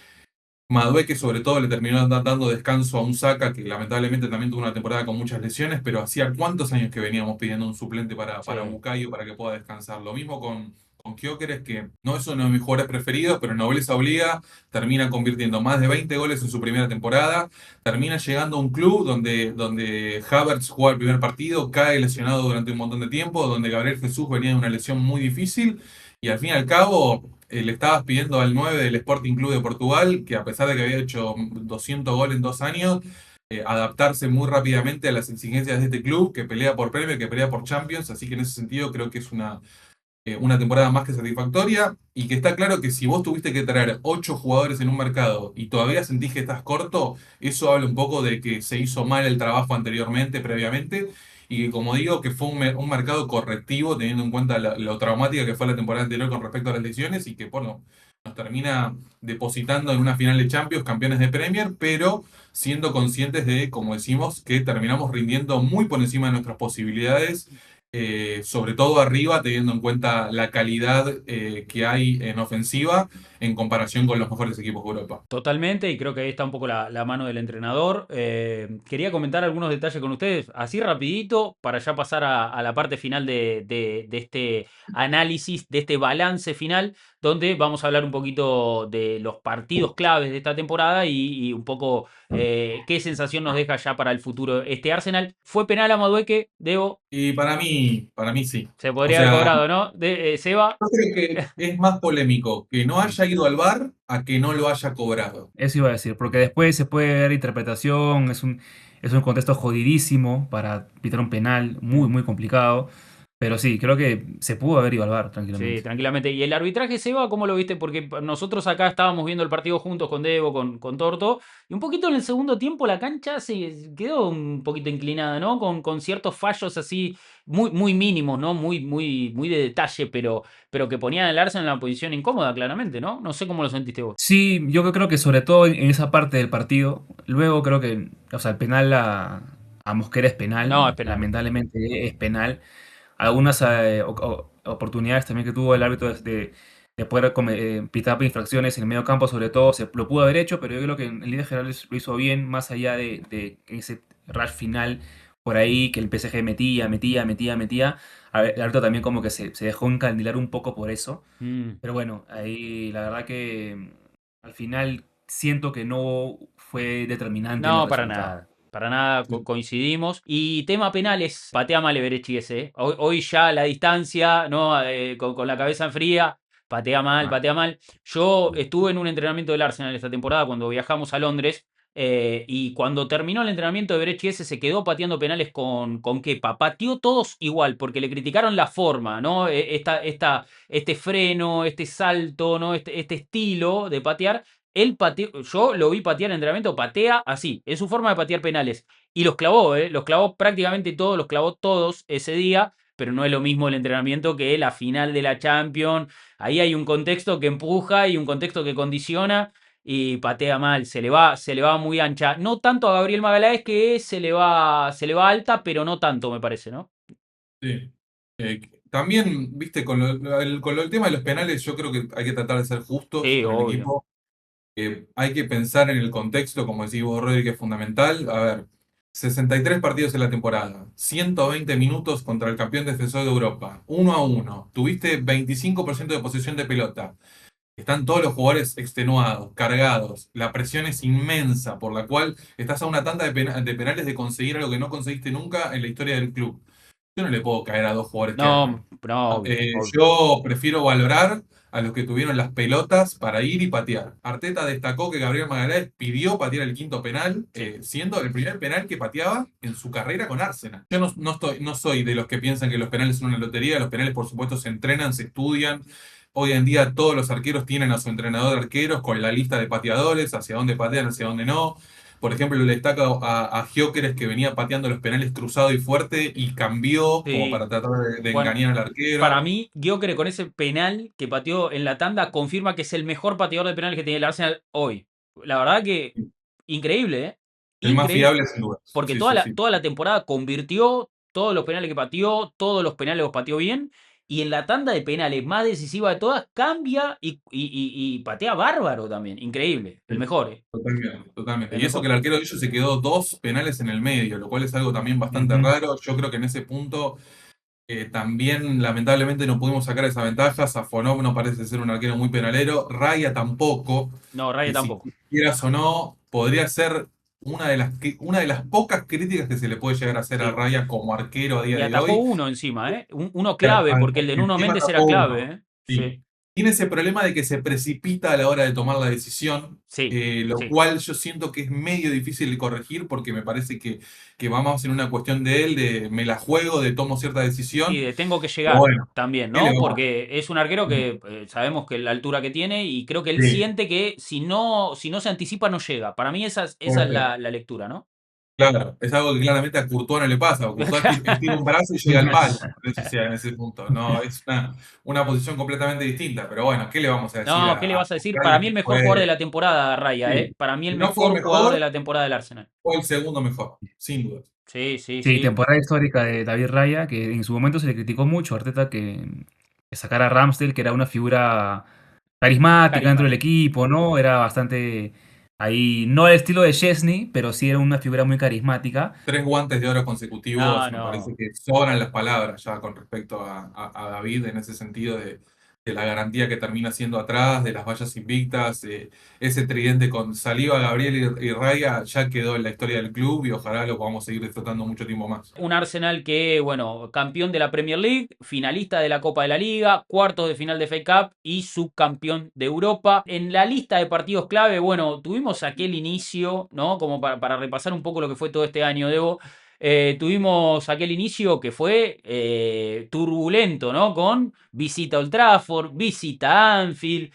Madueque sobre todo le terminó dando descanso a un Saka que lamentablemente también tuvo una temporada con muchas lesiones, pero hacía cuántos años que veníamos pidiendo un suplente para Sí. Bukayo para que pueda descansar. Lo mismo con Gyökeres, que no es uno de mis jugadores preferidos, pero nobleza obliga, termina convirtiendo más de 20 goles en su primera temporada, termina llegando a un club donde Havertz juega el primer partido, cae lesionado durante un montón de tiempo, donde Gabriel Jesús venía de una lesión muy difícil, y al fin y al cabo le estabas pidiendo al 9 del Sporting Club de Portugal, que a pesar de que había hecho 200 goles en 2 años, adaptarse muy rápidamente a las exigencias de este club, que pelea por premio, que pelea por Champions, así que en ese sentido creo que es una temporada más que satisfactoria, y que está claro que si vos tuviste que traer 8 jugadores en un mercado y todavía sentís que estás corto, eso habla un poco de que se hizo mal el trabajo anteriormente, previamente, y que como digo, que fue un mercado correctivo teniendo en cuenta lo traumática que fue la temporada anterior con respecto a las lesiones, y que bueno, nos termina depositando en una final de Champions, campeones de Premier, pero siendo conscientes de, como decimos, que terminamos rindiendo muy por encima de nuestras posibilidades sobre todo arriba, teniendo en cuenta la calidad que hay en ofensiva en comparación con los mejores equipos de Europa. Totalmente, y creo que ahí está un poco la mano del entrenador. Quería comentar algunos detalles con ustedes, así rapidito, para ya pasar a la parte final de este análisis, de este balance final, donde vamos a hablar un poquito de los partidos claves de esta temporada y un poco qué sensación nos deja ya para el futuro este Arsenal. ¿Fue penal a Madueque, Debo? Y para mí sí. Se O podría haber sea, cobrado, ¿no? Seba. yo creo que es más polémico que no haya ido al VAR a que no lo haya cobrado. Eso iba a decir, porque después se puede ver interpretación, es un contexto jodidísimo para pitar un penal, muy, muy complicado. Pero sí, creo que se pudo haber ido al VAR Sí, tranquilamente. tranquilamente. ¿Y el arbitraje, Seba, cómo lo viste? Porque nosotros acá estábamos viendo el partido juntos con Debo, con Torto, y un poquito en el segundo tiempo la cancha se quedó un poquito inclinada, ¿no? Con ciertos fallos así muy, muy mínimos, ¿no? Muy, muy, muy de detalle, pero que ponían al Arsenal en una posición incómoda, claramente, ¿no? No sé cómo lo sentiste vos. Sí, yo creo que sobre todo en esa parte del partido, luego creo que, o sea, el penal a Mosquera es No, es penal, penal. lamentablemente es penal. Algunas oportunidades también que tuvo el árbitro de poder pitar infracciones en el medio campo, sobre todo, se lo pudo haber hecho, pero yo creo que en líneas generales lo hizo bien, más allá de ese rush final por ahí que el PSG metía. A ver, el árbitro también como que se dejó encandilar un poco por eso. Mm. Pero bueno, ahí la verdad que al final siento que no fue determinante en el No, para resultado. nada. Para nada coincidimos. Y tema penales, patea mal Everechi ese. Hoy ya la distancia, ¿no? Con la cabeza en fría, patea mal, Mal. patea mal. Yo estuve en un entrenamiento del Arsenal esta temporada cuando viajamos a Londres. Y cuando terminó el entrenamiento de Berechi ese se quedó pateando penales con Kepa. Pateó todos igual, porque le criticaron la forma, ¿no? Este freno, este salto, ¿no? Este estilo de patear. Él pateó, yo lo vi patear en entrenamiento, patea así, es su forma de patear penales. Y los clavó, ¿eh? Los clavó prácticamente todos, los clavó todos ese día, pero no es lo mismo el entrenamiento que la final de la Champions. Ahí hay un contexto que empuja y un contexto que condiciona y patea mal, se le va muy ancha. No tanto a Gabriel Magaláes que se le va alta, pero no tanto me parece, ¿no? Sí. También, viste, con el tema de los penales, yo creo que hay que tratar de ser justos Sí, con el obvio. equipo. Hay que pensar en el contexto, como decís vos, Rodri, que es fundamental. A ver, 63 partidos en la temporada, 120 minutos contra el campeón defensor de Europa, 1-1. Tuviste 25% de posesión de pelota. Están todos los jugadores extenuados, cargados. La presión es inmensa, por la cual estás a una tanda de penales de conseguir algo que no conseguiste nunca en la historia del club. Yo no le puedo caer a dos jugadores que No, erran. no, obvio, obvio. Yo prefiero valorar a los que tuvieron las pelotas para ir y patear. Arteta destacó que Gabriel Magaláes pidió patear el quinto penal, Sí. siendo el primer penal que pateaba en su carrera con Arsenal. Yo no soy de los que piensan que los penales son una lotería. Los penales, por supuesto, se entrenan, se estudian. Hoy en día todos los arqueros tienen a su entrenador de arqueros con la lista de pateadores, hacia dónde patean, hacia dónde no. Por ejemplo, le destaca a Gyökeres que venía pateando los penales cruzado y fuerte y cambió como Sí. para tratar de Bueno, engañar al para arquero. mí, Gyökeres con ese penal que pateó en la tanda confirma que es el mejor pateador de penales que tiene el Arsenal hoy. La verdad que increíble, ¿eh? El más Increíble. fiable sin dudas. Porque Sí, toda sí, la, sí. toda la temporada convirtió todos los penales que pateó, todos los penales los pateó bien. Y en la tanda de penales más decisiva de todas, cambia y patea bárbaro también. Increíble. El Sí, mejor, ¿eh? totalmente, totalmente. El Y eso que mejor. el arquero de ellos se quedó dos penales en el medio, lo cual es algo también bastante Ujú. raro. Yo creo que en ese punto también lamentablemente no pudimos sacar esa ventaja. Safonov no parece ser un arquero muy penalero. Raya tampoco, No, Raya que si tampoco. quieras o no, podría ser una de las pocas críticas que se le puede llegar a hacer a Sí. Raya como arquero a día Y de atajó hoy. uno encima, ¿eh? Uno clave, porque el de Nuno Encima Méndez era atajó clave, uno. ¿eh? Sí, Sí. Tiene ese problema de que se precipita a la hora de tomar la decisión, sí, lo sí. cual yo siento que es medio difícil de corregir porque me parece que vamos en una cuestión de él, de me la juego, de tomo cierta Y decisión. de tengo que Pero llegar bueno, también, ¿qué le ¿no? vamos a Porque es un arquero hacer? que sabemos que la altura que tiene y creo que él Sí, siente que si no se anticipa no llega. Para mí esa es correcto. la lectura, ¿no? Claro, es algo que claramente a Courtois no le pasa. A Courtois estira un brazo y llega al palo. O sea, en ese punto. No, es una posición completamente distinta. Pero bueno, ¿qué le vamos a decir No, ¿qué le a vas a decir? Para Raya mí el que mejor jugador de fue? la temporada, Raya, ¿eh? Sí, Para mí el si no fue el mejor jugador de mejor, la temporada del Arsenal. fue el segundo mejor, sin duda. Sí, sí, Sí, sí. temporada histórica de David Raya, que en su momento se le criticó mucho a Arteta que sacara a Ramsdale, que era una figura carismática dentro del Carismático. equipo, ¿no? Era bastante ahí, no al estilo de Chesney, pero sí era una figura muy carismática. 3 guantes de oro No, consecutivos, me parece no. que sobran las palabras ya con respecto a David en ese sentido de la garantía que termina siendo atrás, de las vallas invictas, ese tridente con Saliba, Gabriel y Raya ya quedó en la historia del club y ojalá lo podamos seguir disfrutando mucho tiempo más. Un Arsenal que, bueno, campeón de la Premier League, finalista de la Copa de la Liga, cuartos de final de FA Cup y subcampeón de Europa. En la lista de partidos clave, bueno, tuvimos aquel inicio, ¿no? Como para repasar un poco lo que fue todo este año, Debo. Tuvimos aquel inicio que fue turbulento, ¿no? Con visita a Old Trafford, visita a Anfield,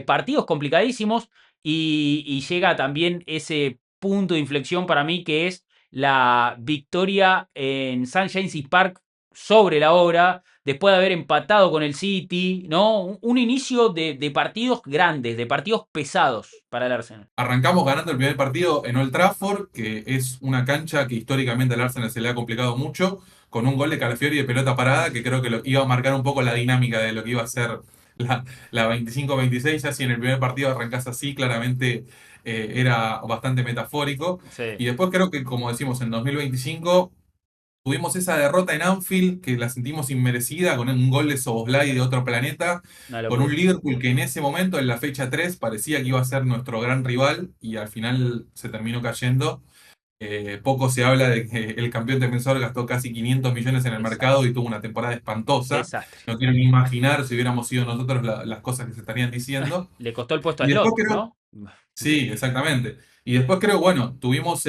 partidos complicadísimos y llega también ese punto de inflexión para mí que es la victoria en St. James's Park sobre la hora, después de haber empatado con el City, ¿no? Un inicio de partidos grandes, de partidos pesados para el Arsenal. Arrancamos ganando el primer partido en Old Trafford, que es una cancha que históricamente al Arsenal se le ha complicado mucho, con un gol de Calafiori de pelota parada, que creo que iba a marcar un poco la dinámica de lo que iba a ser la 25-26. Ya si en el primer partido arrancás así, claramente era bastante metafórico. Sí, Y después creo que, como decimos, en 2025 tuvimos esa derrota en Anfield que la sentimos inmerecida con un gol de Szoboszlai de otro planeta, una con un locura. Liverpool que en ese momento, en la fecha 3 parecía que iba a ser nuestro gran rival y al final se terminó cayendo. Poco se habla de que el campeón defensor gastó casi 500 millones en el mercado Desastre. y tuvo una temporada espantosa. Desastre. No quiero ni imaginar si hubiéramos sido nosotros las cosas que se estarían diciendo. Le costó el puesto a Y después Slot, creo ¿no? Sí, exactamente. Y después creo, bueno, tuvimos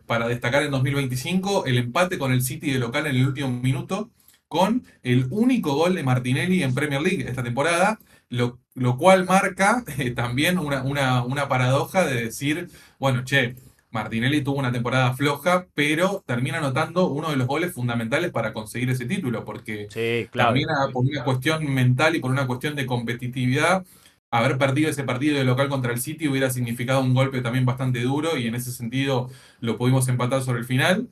para destacar en 2025 el empate con el City de local en el último minuto, con el único gol de Martinelli en Premier League esta temporada, lo cual marca también una paradoja de decir, bueno, che, Martinelli tuvo una temporada floja, pero termina anotando uno de los goles fundamentales para conseguir ese título, porque Sí, clave. también por una cuestión mental y por una cuestión de competitividad haber perdido ese partido de local contra el City hubiera significado un golpe también bastante duro y en ese sentido lo pudimos empatar sobre el final.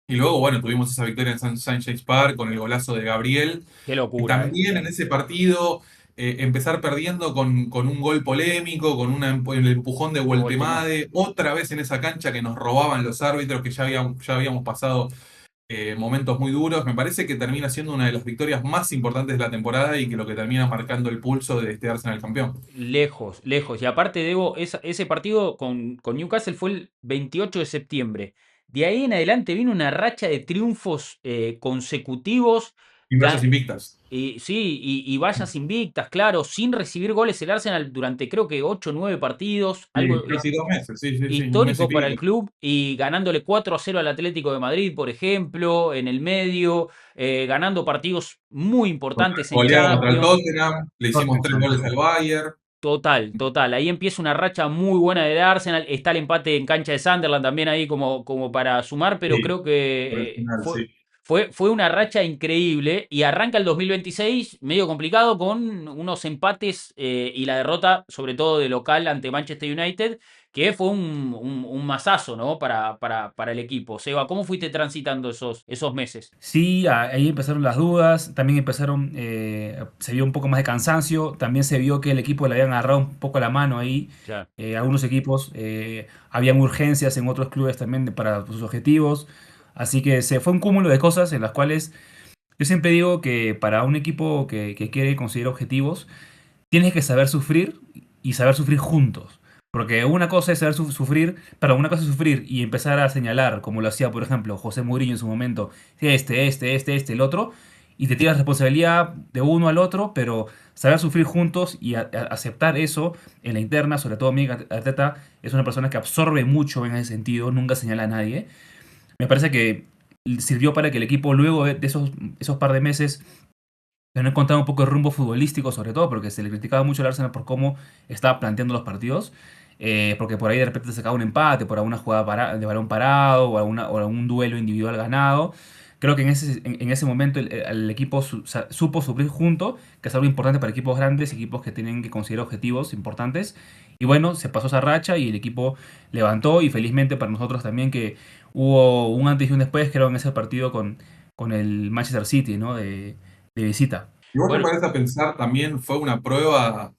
Y luego, bueno, tuvimos esa victoria en St. James Park con el golazo de Gabriel. Qué Y locura, ¿eh? también en ese partido empezar perdiendo con un gol polémico, con el empujón de De Voltemade. Woltemade, otra vez en esa cancha que nos robaban los árbitros, que ya habíamos pasado momentos muy duros. Me parece que termina siendo una de las victorias más importantes de la temporada y que lo que termina marcando el pulso de este Arsenal campeón. Lejos, lejos. Y aparte, Debo, ese partido con Newcastle fue el 28 de septiembre. De ahí en adelante vino una racha de triunfos consecutivos. Y rayas invictas. Y, sí, y vallas invictas, claro, sin recibir goles el Arsenal durante creo que 8 o 9 partidos, Sí, algo casi 2 meses, sí, sí, sí, un mes y histórico para el pico. club, y ganándole 4-0 al Atlético de Madrid, por ejemplo, en el medio, ganando partidos muy importantes en Goleada contra el Champions. Tottenham, le hicimos 3 goles Tottenham. al Bayern. Total, total. Ahí empieza una racha muy buena del Arsenal. Está el empate en cancha de Sunderland también ahí como para sumar, pero Sí, creo por el que final, fue, sí. fue una racha increíble y arranca el 2026 medio complicado con unos empates y la derrota, sobre todo de local ante Manchester United, que fue un masazo, ¿no? Para el equipo. Seba, ¿cómo fuiste transitando esos meses? Sí, ahí empezaron las dudas, también empezaron, se vio un poco más de cansancio, también se vio que el equipo le habían agarrado un poco la mano ahí, Ya, algunos equipos, habían urgencias en otros clubes también para sus objetivos, así que se fue un cúmulo de cosas en las cuales yo siempre digo que para un equipo que quiere conseguir objetivos, tienes que saber sufrir y saber sufrir juntos. Porque una cosa es saber sufrir, pero una cosa es sufrir y empezar a señalar, como lo hacía, por ejemplo, José Mourinho en su momento, el otro, y te tiras responsabilidad de uno al otro, pero saber sufrir juntos y aceptar eso en la interna, sobre todo Miguel Arteta, es una persona que absorbe mucho en ese sentido, nunca señala a nadie. Me parece que sirvió para que el equipo luego de esos par de meses no encontraba un poco de rumbo futbolístico, sobre todo porque se le criticaba mucho al Arsenal por cómo estaba planteando los partidos. porque por ahí de repente se sacaba un empate por alguna jugada de balón parado o algún duelo individual ganado. Creo que en ese momento el equipo supo suplir junto, que es algo importante para equipos grandes, equipos que tienen que considerar objetivos importantes. Y bueno, se pasó esa racha y el equipo levantó y felizmente para nosotros también que hubo un antes y un después, creo, en ese partido con el Manchester City, ¿no? De visita. ¿Y vos te Bueno, parece a pensar también fue una prueba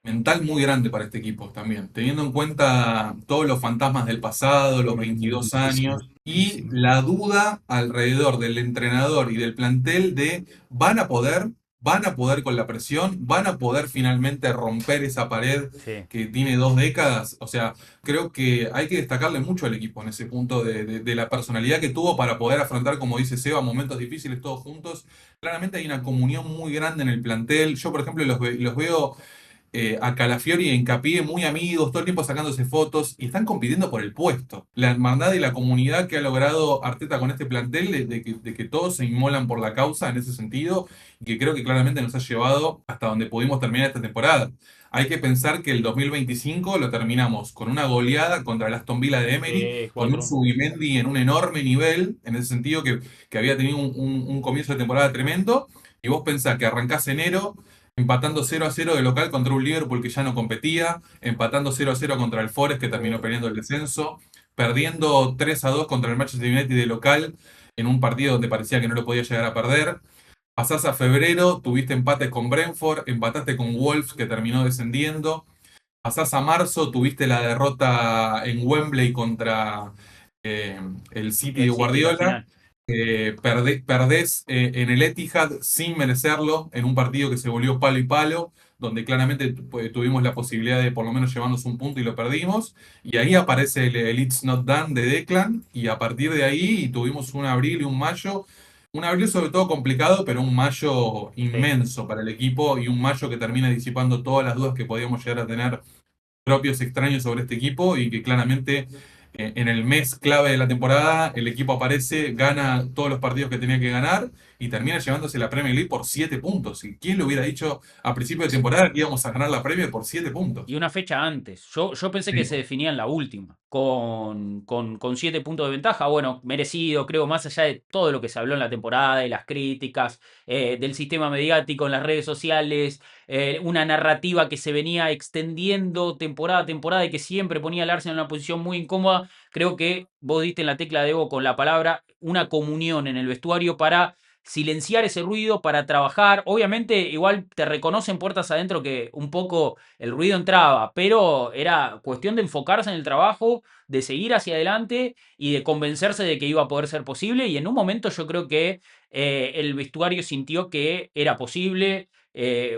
mental muy grande para este equipo también, teniendo en cuenta todos los fantasmas del pasado, los 22 años y la duda alrededor del entrenador y del plantel de van a poder con la presión, van a poder finalmente romper esa pared sí. que tiene 2 décadas. O sea, creo que hay que destacarle mucho al equipo en ese punto de la personalidad que tuvo para poder afrontar, como dice Seba, momentos difíciles todos juntos. Claramente hay una comunión muy grande en el plantel. Yo, por ejemplo, los veo a Calafiori y Hincapié muy amigos, todo el tiempo sacándose fotos y están compitiendo por el puesto. La hermandad y la comunidad que ha logrado Arteta con este plantel, de que todos se inmolan por la causa en ese sentido, y que creo que claramente nos ha llevado hasta donde pudimos terminar esta temporada. Hay que pensar que el 2025 lo terminamos con una goleada contra el Aston Villa de Emery, con un 4-1. Subimendi en un enorme nivel, en ese sentido que había tenido un comienzo de temporada tremendo, y vos pensás que arrancás enero empatando 0-0 de local contra un Liverpool que ya no competía, empatando 0-0 contra el Forest que terminó peleando el descenso, perdiendo 3-2 contra el Manchester United de local en un partido donde parecía que no lo podía llegar a perder. Pasás a febrero, tuviste empates con Brentford, empataste con Wolves que terminó descendiendo. Pasás a marzo, tuviste la derrota en Wembley contra eh, el City de El City, la Guardiola. final. Perdés en el Etihad sin merecerlo, en un partido que se volvió palo y palo, donde claramente tuvimos la posibilidad de por lo menos llevarnos un punto y lo perdimos. Y ahí aparece el It's Not Done de Declan, y a partir de ahí tuvimos un abril y un mayo. Un abril sobre todo complicado, pero un mayo Sí. inmenso para el equipo y un mayo que termina disipando todas las dudas que podíamos llegar a tener propios extraños sobre este equipo y que claramente en el mes clave de la temporada el equipo aparece, gana todos los partidos que tenía que ganar y termina llevándose la Premier League por 7 puntos. ¿Y quién le hubiera dicho a principio de temporada que íbamos a ganar la Premier por 7 Y puntos? una fecha antes. Yo pensé que Sí. se definía en la última, con 7 puntos de ventaja. Bueno, merecido, creo, más allá de todo lo que se habló en la temporada, de las críticas, del sistema mediático en las redes sociales, una narrativa que se venía extendiendo temporada a temporada y que siempre ponía al Arsenal en una posición muy incómoda. Creo que vos diste en la tecla de Evo con la palabra una comunión en el vestuario para silenciar ese ruido, para trabajar. Obviamente, igual te reconocen puertas adentro que un poco el ruido entraba, pero era cuestión de enfocarse en el trabajo, de seguir hacia adelante y de convencerse de que iba a poder ser posible. Y en un momento yo creo que el vestuario sintió que era posible.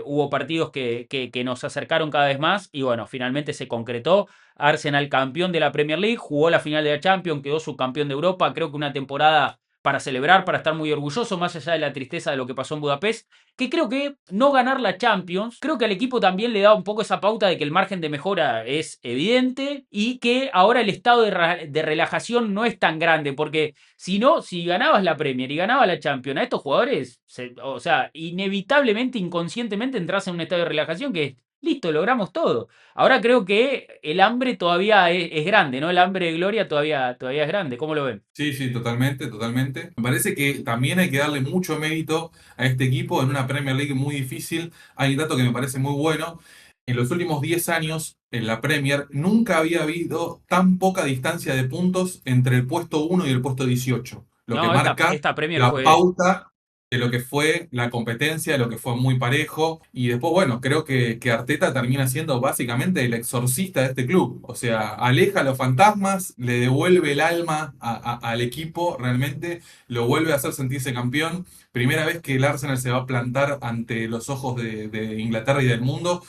Hubo partidos que nos acercaron cada vez más y bueno, finalmente se concretó. Arsenal campeón de la Premier League, jugó la final de la Champions, quedó subcampeón de Europa. Creo que una temporada para celebrar, para estar muy orgulloso, más allá de la tristeza de lo que pasó en Budapest, que creo que no ganar la Champions, creo que al equipo también le da un poco esa pauta de que el margen de mejora es evidente y que ahora el estado de relajación no es tan grande, porque si no, si ganabas la Premier y ganabas la Champions, a estos jugadores, o sea, inevitablemente, inconscientemente entras en un estado de relajación que es, listo, logramos todo. Ahora creo que el hambre todavía es grande, ¿no? El hambre de gloria todavía es grande. ¿Cómo lo ven? Sí, sí, totalmente, totalmente. Me parece que también hay que darle mucho mérito a este equipo en una Premier League muy difícil. Hay un dato que me parece muy bueno. En los últimos 10 años, en la Premier, nunca había habido tan poca distancia de puntos entre el puesto 1 y el puesto 18, lo que No, marca esta Premier la fue. pauta de lo que fue la competencia, de lo que fue muy parejo. Y después, bueno, creo que Arteta termina siendo básicamente el exorcista de este club. O sea, aleja a los fantasmas, le devuelve el alma al equipo, realmente lo vuelve a hacer sentirse campeón. Primera vez que el Arsenal se va a plantar ante los ojos de Inglaterra y del mundo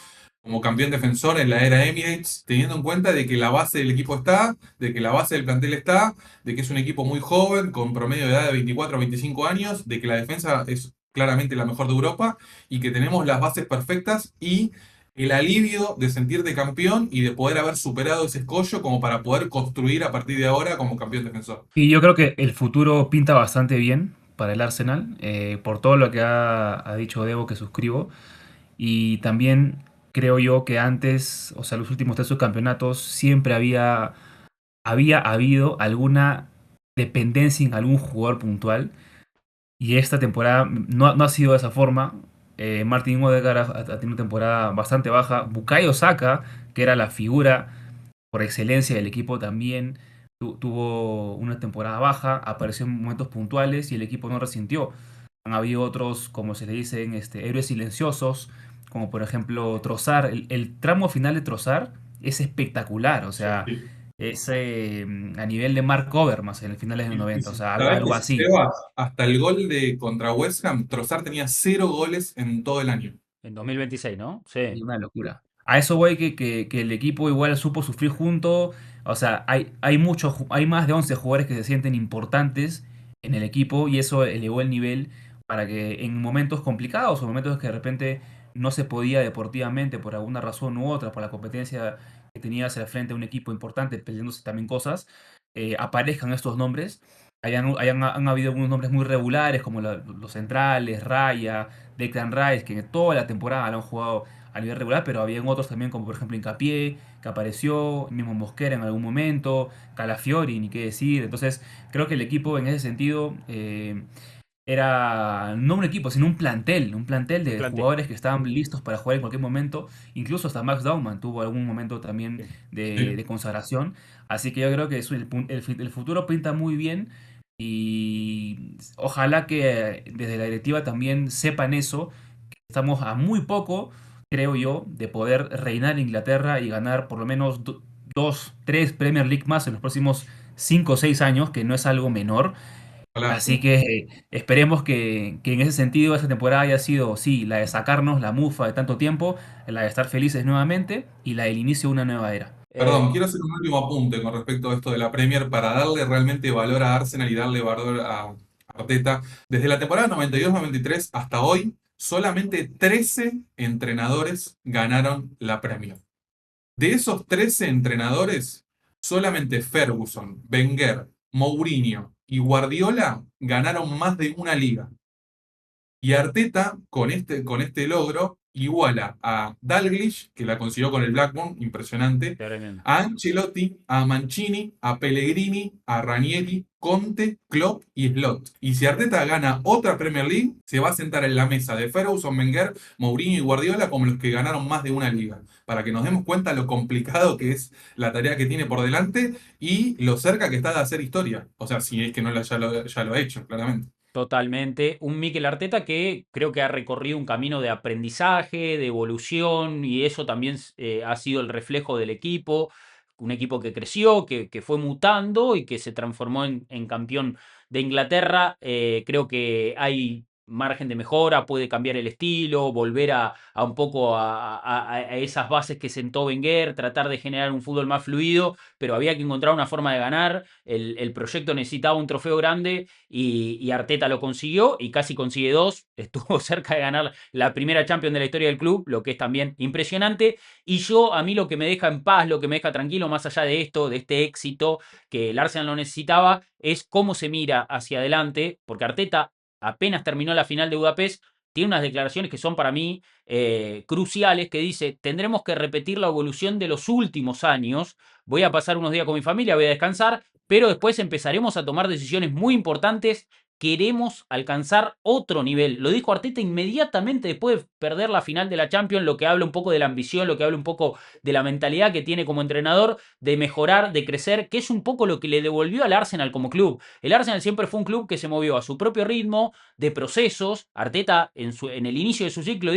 como campeón defensor en la era Emirates, teniendo en cuenta de que la base del equipo está, de que la base del plantel está, de que es un equipo muy joven, con promedio de edad de 24 a 25 años, de que la defensa es claramente la mejor de Europa y que tenemos las bases perfectas y el alivio de sentirte campeón y de poder haber superado ese escollo como para poder construir a partir de ahora como campeón defensor. Y yo creo que el futuro pinta bastante bien para el Arsenal, por todo lo que ha dicho Debo, que suscribo. Y también creo yo que antes, o sea, los últimos tres subcampeonatos, siempre había habido alguna dependencia en algún jugador puntual. Y esta temporada no ha sido de esa forma. Martin Odegaard ha tenido una temporada bastante baja. Bukayo Saka, que era la figura por excelencia del equipo, también tuvo una temporada baja, apareció en momentos puntuales y el equipo no resintió. Han habido otros, como se le dicen, héroes silenciosos, como por ejemplo Trossard. El tramo final de Trossard es espectacular, o sea, Sí. es a nivel de Mark Overmars en el final de los Sí, 90, o sí. sea, ¿Sabés que algo así. Sebas, hasta el gol de contra West Ham, Trossard tenía 0 goles en todo el año? En 2026, ¿no? Sí. Y una locura. A eso voy que el equipo igual supo sufrir junto. O sea, hay más de 11 jugadores que se sienten importantes en el equipo y eso elevó el nivel para que en momentos complicados o momentos que de repente no se podía deportivamente por alguna razón u otra, por la competencia que tenías al frente a un equipo importante, peleándose también cosas, aparezcan estos nombres. Han habido algunos nombres muy regulares como los centrales, Raya, Declan Rice, que toda la temporada lo han jugado a nivel regular, pero habían otros también, como por ejemplo Hincapié, que apareció, mismo Mosquera en algún momento, Calafiori, ni qué decir. Entonces, creo que el equipo en ese sentido era no un equipo, sino un plantel Un de plantel. jugadores que estaban listos para jugar en cualquier momento. Incluso hasta Max Dauman tuvo algún momento también Sí. de Sí. consagración. Así que yo creo que el futuro pinta muy bien y ojalá que desde la directiva también sepan eso. Estamos a muy poco, creo yo, de poder reinar en Inglaterra y ganar por lo menos dos, tres Premier League más en los próximos 5 o 6 años, que no es algo menor. Ojalá. Así que esperemos que en ese sentido esta temporada haya sido, sí, la de sacarnos la mufa de tanto tiempo, la de estar felices nuevamente y la del inicio de una nueva era. Perdón, quiero hacer un último apunte con respecto a esto de la Premier para darle realmente valor a Arsenal y darle valor a Arteta. Desde la temporada 92-93 hasta hoy, solamente 13 entrenadores ganaron la Premier. De esos 13 entrenadores, solamente Ferguson, Wenger, Mourinho y Guardiola ganaron más de una liga. Y Arteta, con este logro, iguala a Dalglish, que la consiguió con el Blackburn, impresionante, Tremendo. a Ancelotti, a Mancini, a Pellegrini, a Ranieri, Conte, Klopp y Slot. Y si Arteta gana otra Premier League, se va a sentar en la mesa de Ferguson, Wenger, Mourinho y Guardiola como los que ganaron más de una liga. Para que nos demos cuenta lo complicado que es la tarea que tiene por delante y lo cerca que está de hacer historia. O sea, si es que no ya lo ha hecho, claramente. Totalmente. Un Mikel Arteta que creo que ha recorrido un camino de aprendizaje, de evolución, y eso también ha sido el reflejo del equipo. Un equipo que creció, que fue mutando y que se transformó en campeón de Inglaterra. Creo que hay margen de mejora, puede cambiar el estilo, volver a un poco a esas bases que sentó Wenger, tratar de generar un fútbol más fluido, pero había que encontrar una forma de ganar. El proyecto necesitaba un trofeo grande y Arteta lo consiguió y casi consigue dos. Estuvo cerca de ganar la primera Champions de la historia del club, lo que es también impresionante. Y a mí lo que me deja en paz, lo que me deja tranquilo, más allá de esto, de este éxito que el Arsenal no necesitaba, es cómo se mira hacia adelante, porque Arteta apenas terminó la final de Budapest. Tiene unas declaraciones que son para mí cruciales, que dice, tendremos que repetir la evolución de los últimos años, voy a pasar unos días con mi familia, voy a descansar, pero después empezaremos a tomar decisiones muy importantes. Queremos alcanzar otro nivel. Lo dijo Arteta inmediatamente después de perder la final de la Champions, lo que habla un poco de la ambición, lo que habla un poco de la mentalidad que tiene como entrenador, de mejorar, de crecer, que es un poco lo que le devolvió al Arsenal como club. El Arsenal siempre fue un club que se movió a su propio ritmo, de procesos. Arteta en el inicio de su ciclo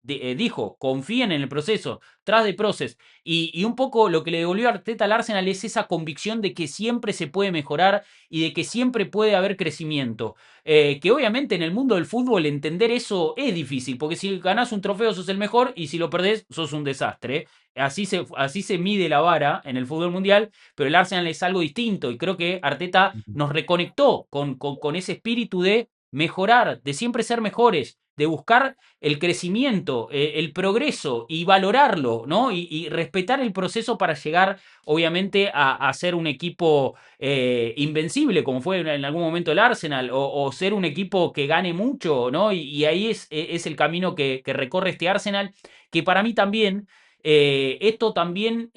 dijo, confíen en el proceso, tras de proceso. Y un poco lo que le devolvió Arteta al Arsenal es esa convicción de que siempre se puede mejorar y de que siempre puede haber crecimiento. Que obviamente en el mundo del fútbol entender eso es difícil, porque si ganás un trofeo sos el mejor y si lo perdés sos un desastre. Así se mide la vara en el fútbol mundial, pero el Arsenal es algo distinto y creo que Arteta nos reconectó con ese espíritu de mejorar, de siempre ser mejores. de buscar el crecimiento, el progreso y valorarlo, ¿no? Y respetar el proceso para llegar, obviamente, a ser un equipo invencible, como fue en algún momento el Arsenal, o ser un equipo que gane mucho, ¿no? Y ahí es el camino que recorre este Arsenal, que para mí también esto también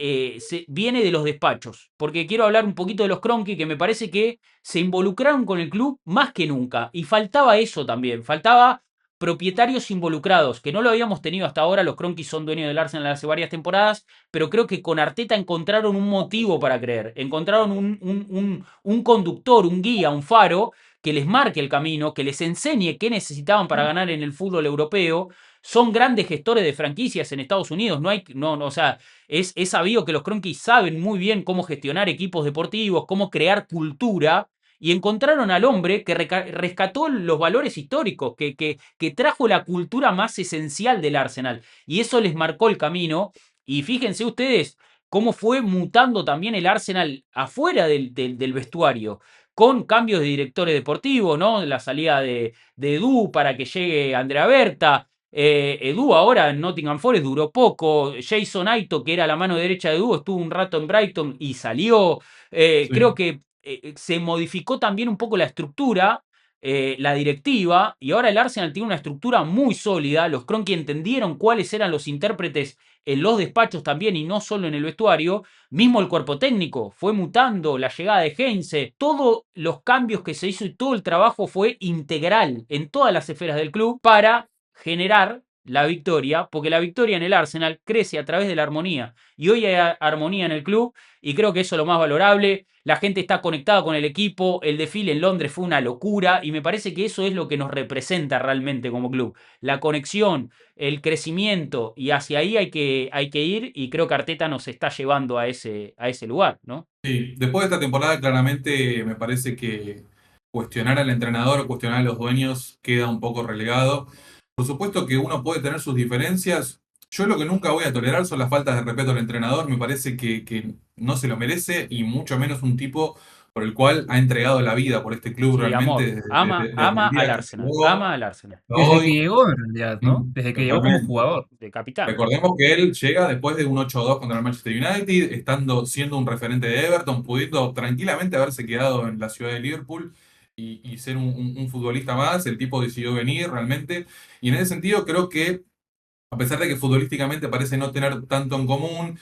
viene de los despachos, porque quiero hablar un poquito de los Kroenke, que me parece que se involucraron con el club más que nunca, y faltaba eso también, faltaba propietarios involucrados, que no lo habíamos tenido hasta ahora. Los Kroenke son dueños del Arsenal hace varias temporadas, pero creo que con Arteta encontraron un motivo para creer, encontraron un conductor, un guía, un faro, que les marque el camino, que les enseñe qué necesitaban para ganar en el fútbol europeo. Son grandes gestores de franquicias en Estados Unidos. O sea, es sabido que los Kroenke saben muy bien cómo gestionar equipos deportivos, cómo crear cultura. Y encontraron al hombre que rescató los valores históricos, que trajo la cultura más esencial del Arsenal. Y eso les marcó el camino. Y fíjense ustedes cómo fue mutando también el Arsenal afuera del vestuario, con cambios de directores deportivos, ¿no? La salida de Edu para que llegue Andrea Berta. Edu ahora en Nottingham Forest duró poco. Jason Aito, que era la mano derecha de Edu, estuvo un rato en Brighton y salió. Creo Sí. que se modificó también un poco la estructura, la directiva, y ahora el Arsenal tiene una estructura muy sólida. Los Kroenke entendieron cuáles eran los intérpretes en los despachos también y no solo en el vestuario. Mismo el cuerpo técnico fue mutando, la llegada de Heinze, todos los cambios que se hizo y todo el trabajo fue integral en todas las esferas del club para generar la victoria, porque la victoria en el Arsenal crece a través de la armonía, y hoy hay armonía en el club, y creo que eso es lo más valorable. La gente está conectada con el equipo, el desfile en Londres fue una locura, y me parece que eso es lo que nos representa realmente como club, la conexión, el crecimiento, y hacia ahí hay que ir, y creo que Arteta nos está llevando a ese lugar, ¿no? Sí, después de esta temporada claramente me parece que cuestionar al entrenador, cuestionar a los dueños queda un poco relegado. Por supuesto que uno puede tener sus diferencias. Yo lo que nunca voy a tolerar son las faltas de respeto al entrenador. Me parece que no se lo merece y mucho menos un tipo por el cual ha entregado la vida por este club Sí, realmente amor, desde ama el al día que Arsenal, llegó ama al Arsenal, hasta Desde que hoy. llegó, en realidad, ¿no? Desde que llegó como Totalmente. jugador. de capitán. Recordemos que él llega después de un 8-2 contra el Manchester United, siendo un referente de Everton, pudiendo tranquilamente haberse quedado en la ciudad de Liverpool y ser un futbolista más. El tipo decidió venir realmente. Y en ese sentido creo que, a pesar de que futbolísticamente parece no tener tanto en común,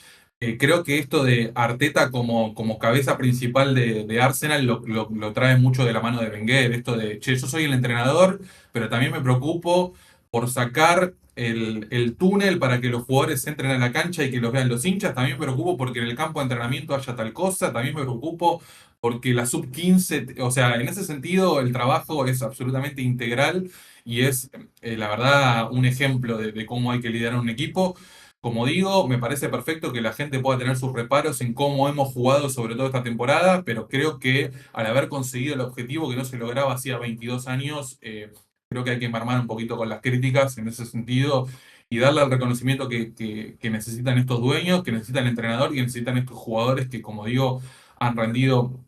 creo que esto de Arteta como cabeza principal de Arsenal lo trae mucho de la mano de Wenger. Esto de, che, yo soy el entrenador, pero también me preocupo por sacar el túnel para que los jugadores entren a la cancha y que los vean los hinchas. También me preocupo porque en el campo de entrenamiento haya tal cosa. También me preocupo porque la sub-15, o sea, en ese sentido el trabajo es absolutamente integral y es, la verdad, un ejemplo de cómo hay que liderar un equipo. Como digo, me parece perfecto que la gente pueda tener sus reparos en cómo hemos jugado, sobre todo esta temporada, pero creo que al haber conseguido el objetivo que no se lograba hacía 22 años, creo que hay que marmar un poquito con las críticas en ese sentido y darle el reconocimiento que necesitan estos dueños, que necesitan el entrenador y que necesitan estos jugadores que, como digo, han rendido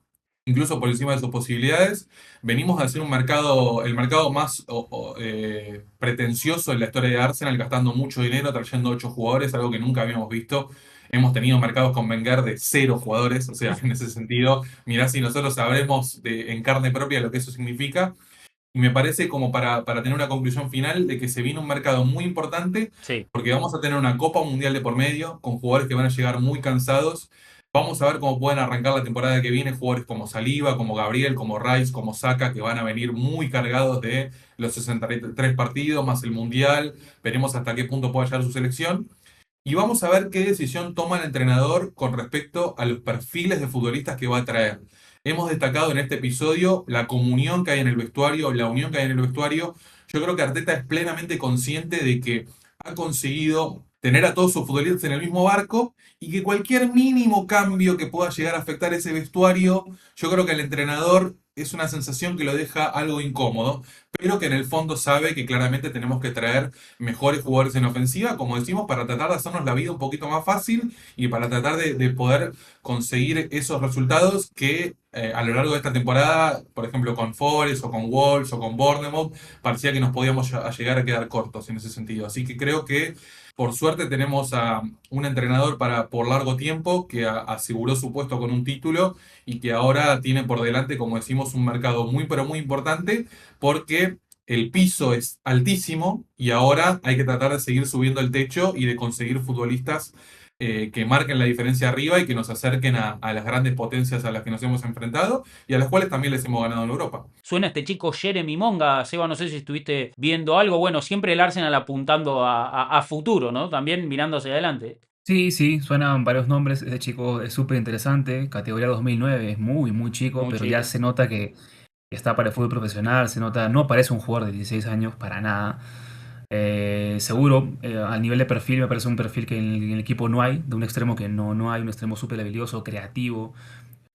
incluso por encima de sus posibilidades. Venimos a hacer el mercado más pretencioso en la historia de Arsenal, gastando mucho dinero, trayendo 8 jugadores, algo que nunca habíamos visto. Hemos tenido mercados con Wenger de 0 jugadores, o sea, en ese sentido, mirá si nosotros sabremos en carne propia lo que eso significa. Y me parece como para tener una conclusión final de que se viene un mercado muy importante, Sí. porque vamos a tener una Copa Mundial de por medio, con jugadores que van a llegar muy cansados. Vamos a ver cómo pueden arrancar la temporada que viene jugadores como Saliba, como Gabriel, como Rice, como Saka, que van a venir muy cargados de los 63 partidos, más el Mundial. Veremos hasta qué punto puede llegar su selección. Y vamos a ver qué decisión toma el entrenador con respecto a los perfiles de futbolistas que va a traer. Hemos destacado en este episodio la comunión que hay en el vestuario, la unión que hay en el vestuario. Yo creo que Arteta es plenamente consciente de que ha conseguido tener a todos sus futbolistas en el mismo barco y que cualquier mínimo cambio que pueda llegar a afectar ese vestuario, yo creo que el entrenador es una sensación que lo deja algo incómodo, pero que en el fondo sabe que claramente tenemos que traer mejores jugadores en ofensiva, como decimos, para tratar de hacernos la vida un poquito más fácil y para tratar de poder conseguir esos resultados que a lo largo de esta temporada, por ejemplo, con Forest o con Wolves o con Bournemouth, parecía que nos podíamos a llegar a quedar cortos en ese sentido. Así que creo que, por suerte, tenemos a un entrenador para por largo tiempo que aseguró su puesto con un título y que ahora tiene por delante, como decimos, un mercado muy, pero muy importante porque el piso es altísimo y ahora hay que tratar de seguir subiendo el techo y de conseguir futbolistas que marquen la diferencia arriba y que nos acerquen a las grandes potencias a las que nos hemos enfrentado y a las cuales también les hemos ganado en Europa. Suena este chico Jeremy Monga, Seba, no sé si estuviste viendo algo. Bueno, siempre el Arsenal apuntando a futuro, ¿no? También mirando hacia adelante. Sí, sí, suenan varios nombres. Ese chico es súper interesante, categoría 2009, es muy, muy chico, Muy pero ya chico. se nota que está para el fútbol profesional, se nota, no parece un jugador de 16 años para nada. Seguro, al nivel de perfil, me parece un perfil que en el equipo no hay, de un extremo que no hay, un extremo súper habilidoso, creativo,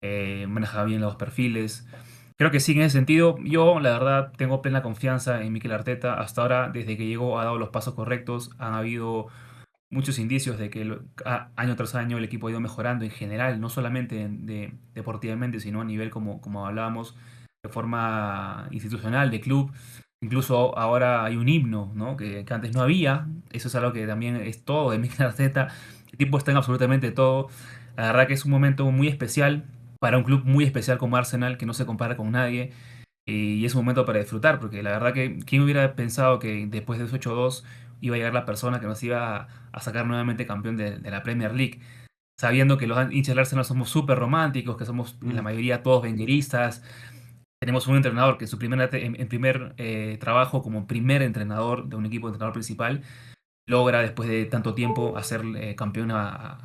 maneja bien los perfiles. Creo que sí, en ese sentido, yo la verdad tengo plena confianza en Mikel Arteta. Hasta ahora, desde que llegó, ha dado los pasos correctos. Han habido muchos indicios de que año tras año el equipo ha ido mejorando en general, no solamente deportivamente, sino a nivel, como hablábamos, de forma institucional, de club. Incluso ahora hay un himno, ¿no? Que antes no había. Eso es algo que también es todo de Mikel Arteta. El tipo está en absolutamente todo. La verdad que es un momento muy especial para un club muy especial como Arsenal, que no se compara con nadie. Y es un momento para disfrutar, porque la verdad que quién hubiera pensado que después de ese 8-2 iba a llegar la persona que nos iba a sacar nuevamente campeón de la Premier League, sabiendo que los hinchas del Arsenal somos súper románticos, que somos en la Mm. mayoría todos bengueristas. Tenemos un entrenador que en su en primer trabajo como primer entrenador de un equipo de entrenador principal logra después de tanto tiempo hacer campeón a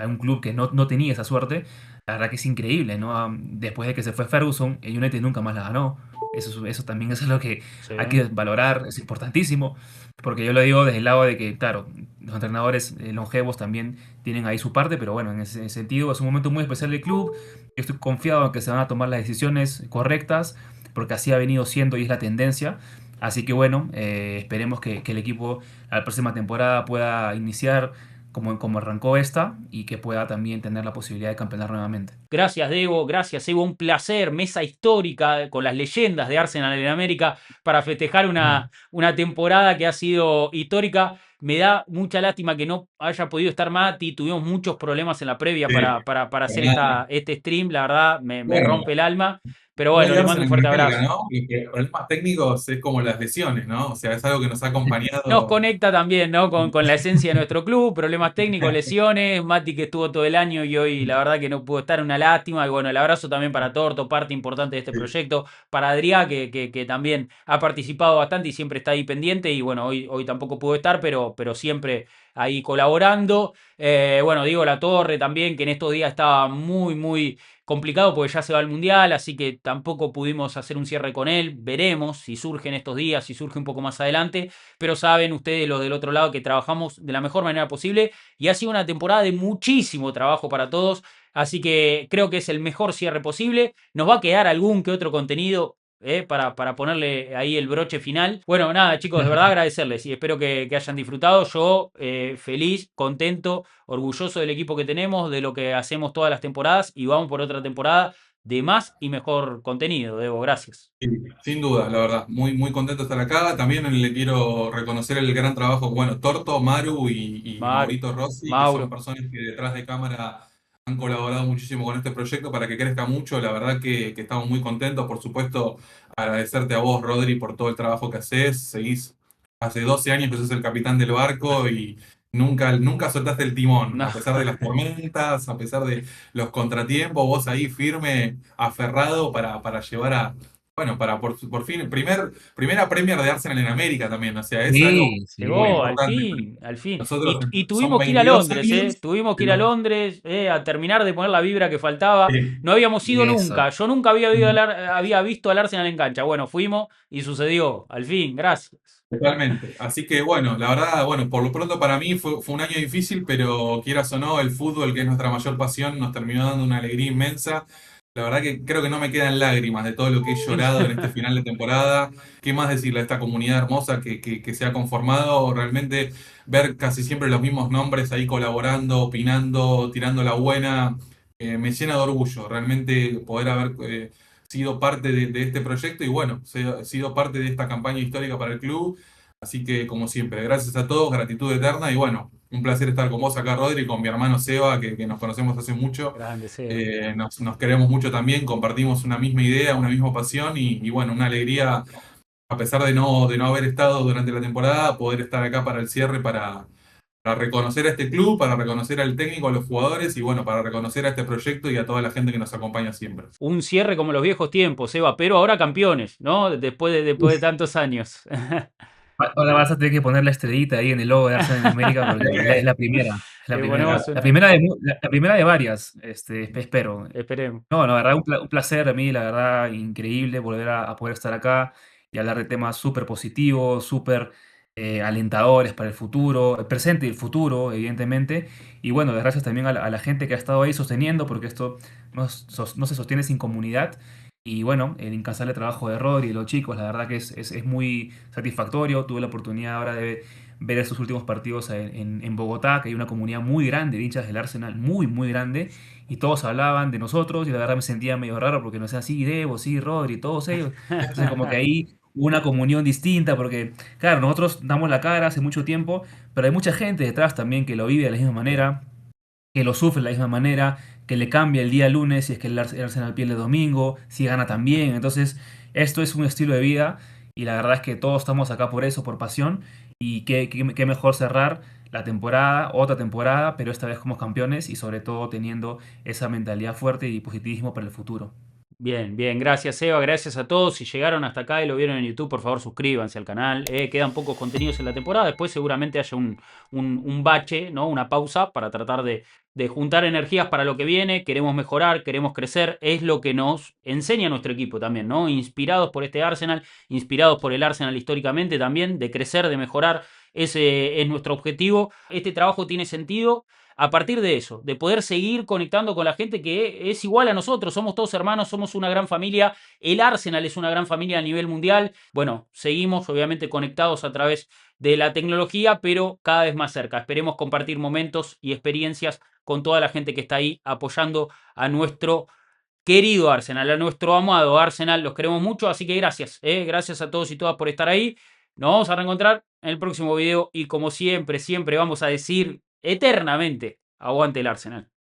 un club que no tenía esa suerte. La verdad que es increíble, ¿no? Después de que se fue Ferguson, el United nunca más la ganó. Eso también es algo que Sí. hay que valorar, es importantísimo, porque yo lo digo desde el lado de que, claro, los entrenadores longevos también tienen ahí su parte, pero bueno, en ese sentido es un momento muy especial del club. Yo estoy confiado en que se van a tomar las decisiones correctas, porque así ha venido siendo y es la tendencia. Así que bueno, esperemos que el equipo la próxima temporada pueda iniciar como arrancó esta y que pueda también tener la posibilidad de campeonar nuevamente. Gracias, Debo. Gracias, Evo. Un placer. Mesa histórica con las leyendas de Arsenal en América para festejar una temporada que ha sido histórica. Me da mucha lástima que no haya podido estar Mati. Tuvimos muchos problemas en la previa Sí, para hacer nada. este stream. La verdad, me Bueno, rompe el alma. Pero no bueno, hay le mando un Arsenal en fuerte América, abrazo. ¿no? Los problemas técnicos es como las lesiones, ¿no? O sea, es algo que nos ha Nos acompañado. conecta también, ¿no? Con la esencia de nuestro club, problemas técnicos, lesiones, Mati que estuvo todo el año y hoy la verdad que no pudo estar, una lástima. Y bueno, el abrazo también para Torto, parte importante de este Sí. proyecto, para Adrián que también ha participado bastante y siempre está ahí pendiente. Y bueno, hoy tampoco pudo estar, pero siempre ahí colaborando. Bueno, Diego Latorre también, que en estos días estaba muy complicado porque ya se va al Mundial, así que tampoco pudimos hacer un cierre con él. Veremos si surge en estos días, si surge un poco más adelante, pero saben ustedes los del otro lado que trabajamos de la mejor manera posible y ha sido una temporada de muchísimo trabajo para todos, así que creo que es el mejor cierre posible. Nos va a quedar algún que otro contenido. Para ponerle ahí el broche final. Bueno, nada, chicos, de verdad agradecerles y espero que hayan disfrutado. Yo feliz, contento, orgulloso del equipo que tenemos, de lo que hacemos todas las temporadas y vamos por otra temporada de más y mejor contenido. Debo, gracias. Sí, sin duda, la verdad, muy contento de estar acá. También le quiero reconocer el gran trabajo, bueno, Torto, Maru y Maru, Maurito Rossi, que son Mauro. personas que detrás de cámara han colaborado muchísimo con este proyecto para que crezca mucho. La verdad que estamos muy contentos. Por supuesto, agradecerte a vos, Rodri, por todo el trabajo que haces. Seguís, hace 12 años que sos el capitán del barco y nunca soltaste el timón, No. a pesar de las tormentas, a pesar de los contratiempos, vos ahí firme, aferrado para llevar a bueno, para por fin, primera Premier de Arsenal en América también, o sea, es algo Sí, muy sí. Llegó, al importante. fin, al fin. Nosotros Y son tuvimos que ir a 22 Londres, ¿eh? años, Tuvimos que ir a pero Londres a terminar de poner la vibra que faltaba. sí, No habíamos ido Eso. nunca. Yo nunca había visto al Arsenal en cancha. Bueno, fuimos y sucedió. Al fin, gracias. totalmente. Así que bueno, la verdad, bueno, por lo pronto para mí fue un año difícil, pero quieras o no, el fútbol, que es nuestra mayor pasión, nos terminó dando una alegría inmensa. La verdad que creo que no me quedan lágrimas de todo lo que he llorado en este final de temporada. ¿Qué más decirle a esta comunidad hermosa que se ha conformado? Realmente ver casi siempre los mismos nombres ahí colaborando, opinando, tirando la buena. me llena de orgullo realmente poder haber sido parte de este proyecto y bueno, sido parte de esta campaña histórica para el club. Así que, como siempre, gracias a todos, gratitud eterna y bueno, un placer estar con vos acá, Rodri, y con mi hermano Seba, que nos conocemos hace mucho. Grande, Seba. Nos queremos mucho también, compartimos una misma idea, una misma pasión y bueno, una alegría, a pesar de no haber estado durante la temporada, poder estar acá para el cierre, para reconocer a este club, para reconocer al técnico, a los jugadores y bueno, para reconocer a este proyecto y a toda la gente que nos acompaña siempre. Un cierre como los viejos tiempos, Seba, pero ahora campeones, ¿no? Después de tantos años. Ahora vas a tener que poner la estrellita ahí en el logo de Arsenal en América porque es la primera, es la Le primera. ponemos La una. primera la primera de varias, espero. Esperemos. No, la verdad, un placer a mí, la verdad, increíble volver a poder estar acá y hablar de temas súper positivos, súper alentadores para el futuro, el presente y el futuro, evidentemente. Y bueno, gracias también a la gente que ha estado ahí sosteniendo, porque esto no se sostiene sin comunidad. Y bueno, el incansable trabajo de Rodri y de los chicos, la verdad que es muy satisfactorio. Tuve la oportunidad ahora de ver estos últimos partidos en Bogotá, que hay una comunidad muy grande de hinchas del Arsenal, muy, muy grande y todos hablaban de nosotros y la verdad me sentía medio raro porque no sé, sí, Debo, sí, Rodri, todos ellos. Entonces como que ahí hubo una comunión distinta porque, claro, nosotros damos la cara hace mucho tiempo, pero hay mucha gente detrás también que lo vive de la misma manera, que lo sufre de la misma manera, que le cambia el día lunes si es que el Arsenal pierde el domingo, si gana también. Entonces, esto es un estilo de vida y la verdad es que todos estamos acá por eso, por pasión. Y qué mejor cerrar la temporada, otra temporada, pero esta vez como campeones y sobre todo teniendo esa mentalidad fuerte y positivismo para el futuro. Bien, bien, gracias Eva, gracias a todos. Si llegaron hasta acá y lo vieron en YouTube, por favor suscríbanse al canal. Quedan pocos contenidos en la temporada, después seguramente haya un bache, ¿no? Una pausa para tratar de juntar energías para lo que viene. Queremos mejorar, queremos crecer, es lo que nos enseña nuestro equipo también, ¿no? Inspirados por este Arsenal, inspirados por el Arsenal históricamente también, de crecer, de mejorar, ese es nuestro objetivo. Este trabajo tiene sentido a partir de eso, de poder seguir conectando con la gente que es igual a nosotros, somos todos hermanos, somos una gran familia, el Arsenal es una gran familia a nivel mundial, bueno, seguimos obviamente conectados a través de la tecnología, pero cada vez más cerca, esperemos compartir momentos y experiencias con toda la gente que está ahí apoyando a nuestro querido Arsenal, a nuestro amado Arsenal, los queremos mucho, así que gracias, gracias a todos y todas por estar ahí, nos vamos a reencontrar en el próximo video y como siempre, siempre vamos a decir eternamente, aguante el Arsenal.